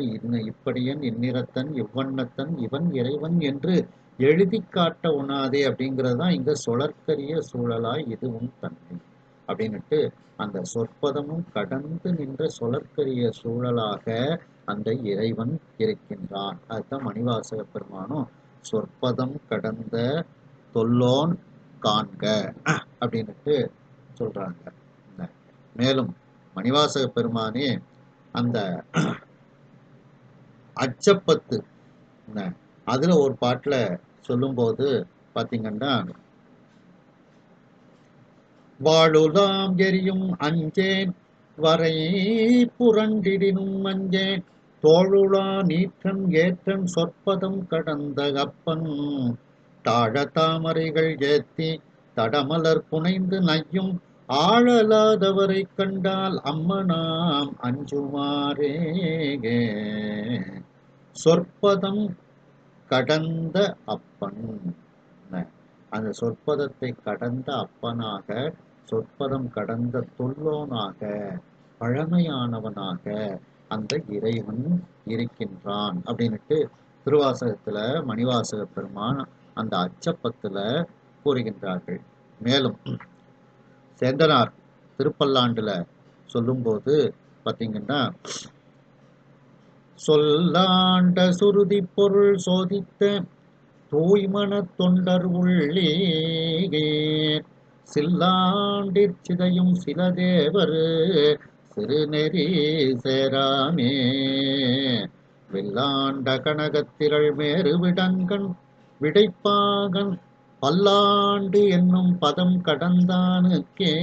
இப்படியன் இந்நிறத்தன் இவ்வண்ணத்தன் இவன் இறைவன் என்று எழுதி காட்ட உணாதே அப்படிங்கிறது தான் இங்க சொலற்கரிய சூழலாய் இதுவும் தன்மை அப்படின்னுட்டு அந்த சொற்பதமும் கடந்து நின்ற சொலற்கரிய சூழலாக அந்த இறைவன் இருக்கின்றான். அதுதான் மணிவாசக பெருமானும் சொற்பதம் கடந்த தொல்லோன் காண்க அப்படின்னுட்டு சொல்றாங்க. மேலும் மணிவாசக பெருமானே அந்த அச்சப்பத்து அதுல ஒரு பாட்டுல சொல்லும்போது பாத்தீங்கன்னா, வாழுலாம் எரியும் அஞ்சேன் வரை புரண்டிடினும் அஞ்சேன் தோழுலா நீற்றன் ஏற்றன் சொற்பதம் கடந்த அப்பன் தாழ தாமரைகள் ஏத்தி தடமலர் புனைந்து நையும் ஆழலாதவரை கண்டால் அம்மனாம் அஞ்சுமாறே. சொற்பதம் கடந்த அப்பன், அந்த சொற்பதத்தை கடந்த அப்பனாக சொற்பதம் கடந்த தொல்லோனாக பழமையானவனாக அந்த இறைவன் இருக்கின்றான் அப்படின்னுட்டு திருவாசகத்துல மணிவாசக பெருமான் அந்த அச்சப்பத்துல கூறுகின்றார்கள். மேலும் சேந்தனார் திருப்பல்லாண்டுல சொல்லும்போது பாத்தீங்கன்னா, சொல்லாண்ட சுருதி பொருள் சோதித்த தூய்மன தொண்டர் உள்ளே சில்லாண்டிற் சிதையும் சில தேவர் சிறுநெறி சேராமே வில்லாண்ட கனகத்திரள் மேறு விடங்கன் விடைப்பாகன் பல்லாண்டு என்னும் பதம் கடந்தானுக்கே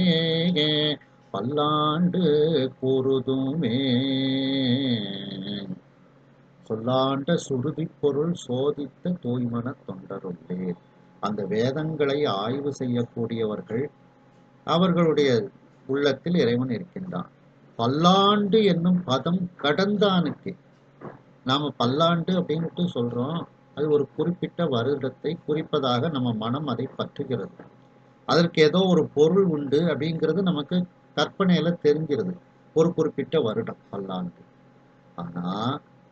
பல்லாண்டு கூறுதுமே. சொல்லாண்ட சுருதி பொருள் சோதித்த தூய்மன தொண்டருள்ளே, அந்த வேதங்களை ஆய்வு செய்யக்கூடியவர்கள் அவர்களுடைய உள்ளத்தில் இறைவன் இருக்கின்றான். பல்லாண்டு என்னும் பதம் கடந்தானுக்கு, நாம பல்லாண்டு அப்படின்ட்டு சொல்றோம். அது ஒரு குறிப்பிட்ட வருடத்தை குறிப்பதாக நம்ம மனம் அதை பற்றுகிறது. அதற்கு ஏதோ ஒரு பொருள் உண்டு அப்படிங்கிறது நமக்கு கற்பனையில தெரிஞ்சிருது. ஒரு குறிப்பிட்ட வருடம் பல்லாண்டு. ஆனா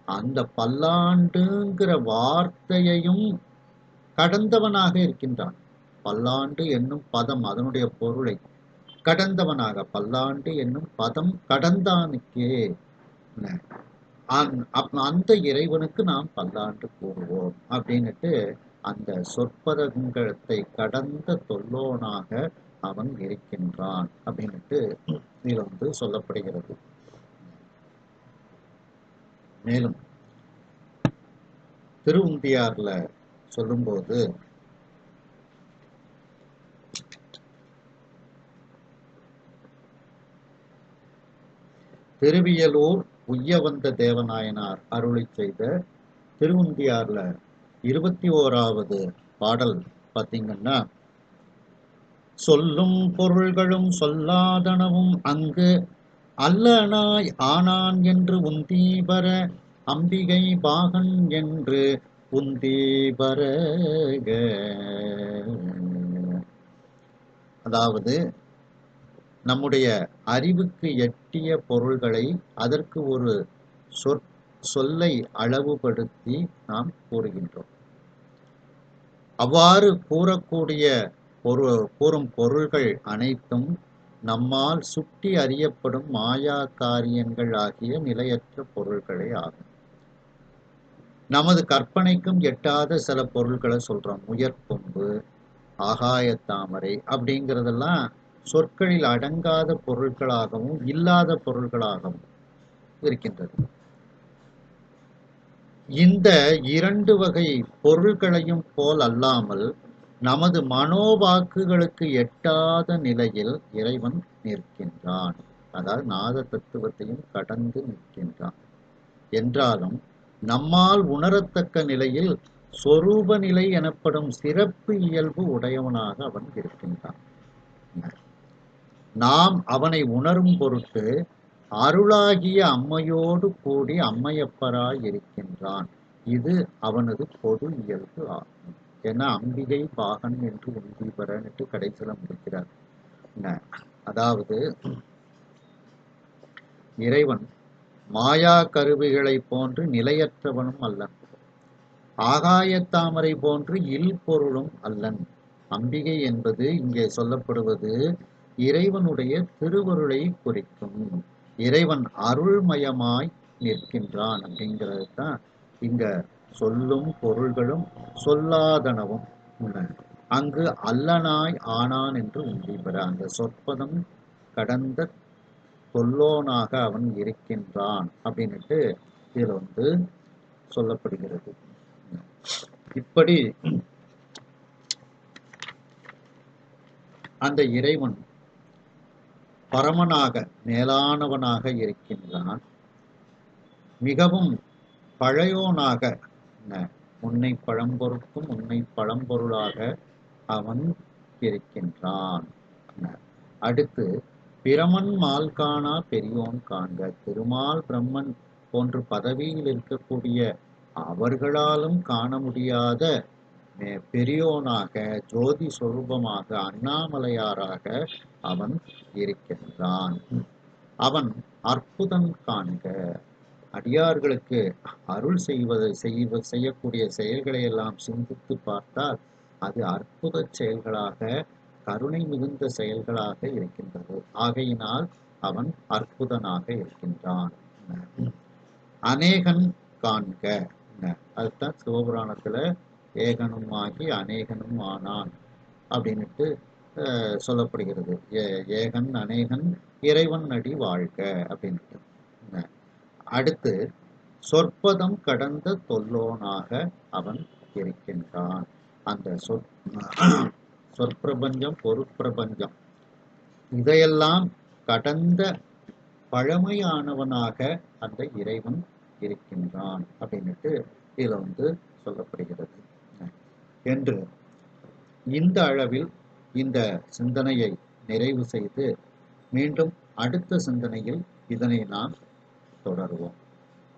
அந்த பல்லாண்டுங்கிற வார்த்தையையும் கடந்தவனாக இருக்கின்றான். பல்லாண்டு என்னும் பதம் அதனுடைய பொருளை கடந்தவனாக, பல்லாண்டு என்னும் பதம் கடந்தானுக்கே அந்த இறைவனுக்கு நாம் பல்லாண்டு கூறுவோம் அப்படின்னுட்டு அந்த சொற்பதங்களை கடந்த தொல்லோனாக அவன் இருக்கின்றான் அப்படின்னுட்டு இதுல வந்து சொல்லப்படுகிறது. மேலும் திருவுந்தியார்ல சொல்லும்போது, திருவியலூர் உய்யவந்த தேவநாயனார் அருளி செய்த திருவுந்தியார்ல 21வது பாடல் பார்த்தீங்கன்னா, சொல்லும் பொருள்களும் சொல்லாதனவும் அங்கு அல்லனாய் ஆனான் என்று உந்தீபர அம்பிகை பாகன் என்று உந்தீபர. அதாவது நம்முடைய அறிவுக்கு எட்டிய பொருள்களை அதற்கு ஒரு சொல்லை அளவுபடுத்தி நாம் கூறுகின்றோம். அவ்வாறு கூறும் பொருள்கள் அனைத்தும் நம்மால் சுட்டி அறியப்படும் மாயா காரியங்கள் ஆகிய நிலையற்ற பொருள்களே ஆகும். நமது கற்பனைக்கும் எட்டாத சில பொருள்களை சொல்றோம். முயற்கொம்பு, ஆகாயத்தாமரை அப்படிங்கிறதெல்லாம் சொற்களில் அடங்காத பொருட்களாகவும் இல்லாத பொருள்களாகவும் இருக்கின்றது. இந்த இரண்டு வகை பொருள்களையும் போல் அல்லாமல் நமது மனோவாக்குகளுக்கு எட்டாத நிலையில் இறைவன் நிற்கின்றான். அதாவது நாத தத்துவத்தையும் கடந்து நிற்கின்றான். என்றாலும் நம்மால் உணரத்தக்க நிலையில் சொரூப நிலை எனப்படும் சிறப்பு இயல்பு உடையவனாக அவன் இருக்கின்றான். நாம் அவனை உணரும் பொருட்டு அருளாகிய அம்மையோடு கூடி அம்மையப்பராய் இருக்கின்றான். இது அவனது பொது இயல்பு ஆகும். ஏன்னா அம்பிகை பாகன் என்று உந்தீபரன்ட்டு கடைசியில முடிக்கிறார். அதாவது இறைவன் மாயா கருவிகளை போன்று நிலையற்றவனும் அல்லன், ஆகாயத்தாமரை போன்று இல்பொருளும் அல்லன். அம்பிகை என்பது இங்கே சொல்லப்படுவது இறைவனுடைய திருவருளை குறிக்கும். இறைவன் அருள்மயமாய் நிற்கின்றான் அப்படிங்கிறது தான் இங்க சொல்லும் பொருள்களும் சொல்லாதனவும். அங்கு அல்லனாய் ஆனான் என்று உந்தீபர, அந்த சொற்பதம் கடந்த சொல்லோனாக அவன் இருக்கின்றான் அப்படின்னுட்டு இதுல சொல்லப்படுகிறது. இப்படி அந்த இறைவன் பரமனாக மேலானவனாக இருக்கின்றான். மிகவும் பழையோனாக, உன்னை பழம்பொருட்கும் உன்னை பழம்பொருளாக அவன் இருக்கின்றான். அடுத்து பிரமன் மால் காணா பெரியோன் காண்க. திருமால் பிரம்மன் போன்று பதவியில் இருக்கக்கூடிய அவர்களாலும் காண முடியாத பெரியோனாக, ஜோதி சொரூபமாக, அண்ணாமலையாராக அவன் இருக்கின்றான். அவன் அற்புதம் காண்க. அடியார்களுக்கு அருள் செய்யக்கூடிய செயல்களை எல்லாம் சிந்தித்து பார்த்தால் அது அற்புத செயல்களாக, கருணை மிகுந்த செயல்களாக இருக்கின்றது. ஆகையினால் அவன் அற்புதனாக இருக்கின்றான். அநேகன் காண்க. அதுதான் சிவபுராணத்துல ஏகனும் ஆகி அநேகனும் ஆனான் அப்படின்னுட்டு சொல்லப்படுகிறது. ஏகன் அநேகன் இறைவன் அடி வாழ்க அப்படின்ட்டு. அடுத்து சொற்பதம் கடந்த தொல்லோனாக அவன் இருக்கின்றான். அந்த சொற்பிரபஞ்சம், பொருட்பிரபஞ்சம் இதையெல்லாம் கடந்த பழமையானவனாக அந்த இறைவன் இருக்கின்றான் அப்படின்னுட்டு இதுல சொல்லப்படுகிறது. என்று இந்த அளவில் இந்த சிந்தனையை நிறைவு செய்து மீண்டும் அடுத்த சிந்தனையில் இதனை நாம் தொடருவோம்.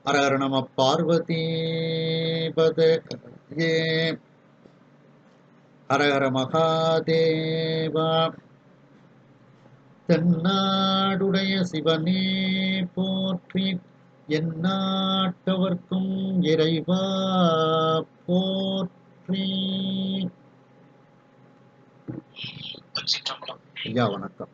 ஹரஹர நம பார்வதி பதயே, ஹரஹர மகாதேவா. தென்னாடுடைய சிவனே போற்றி, எந்நாட்டவர்க்கும் இறைவா போற்றி. ஐயா வணக்கம்.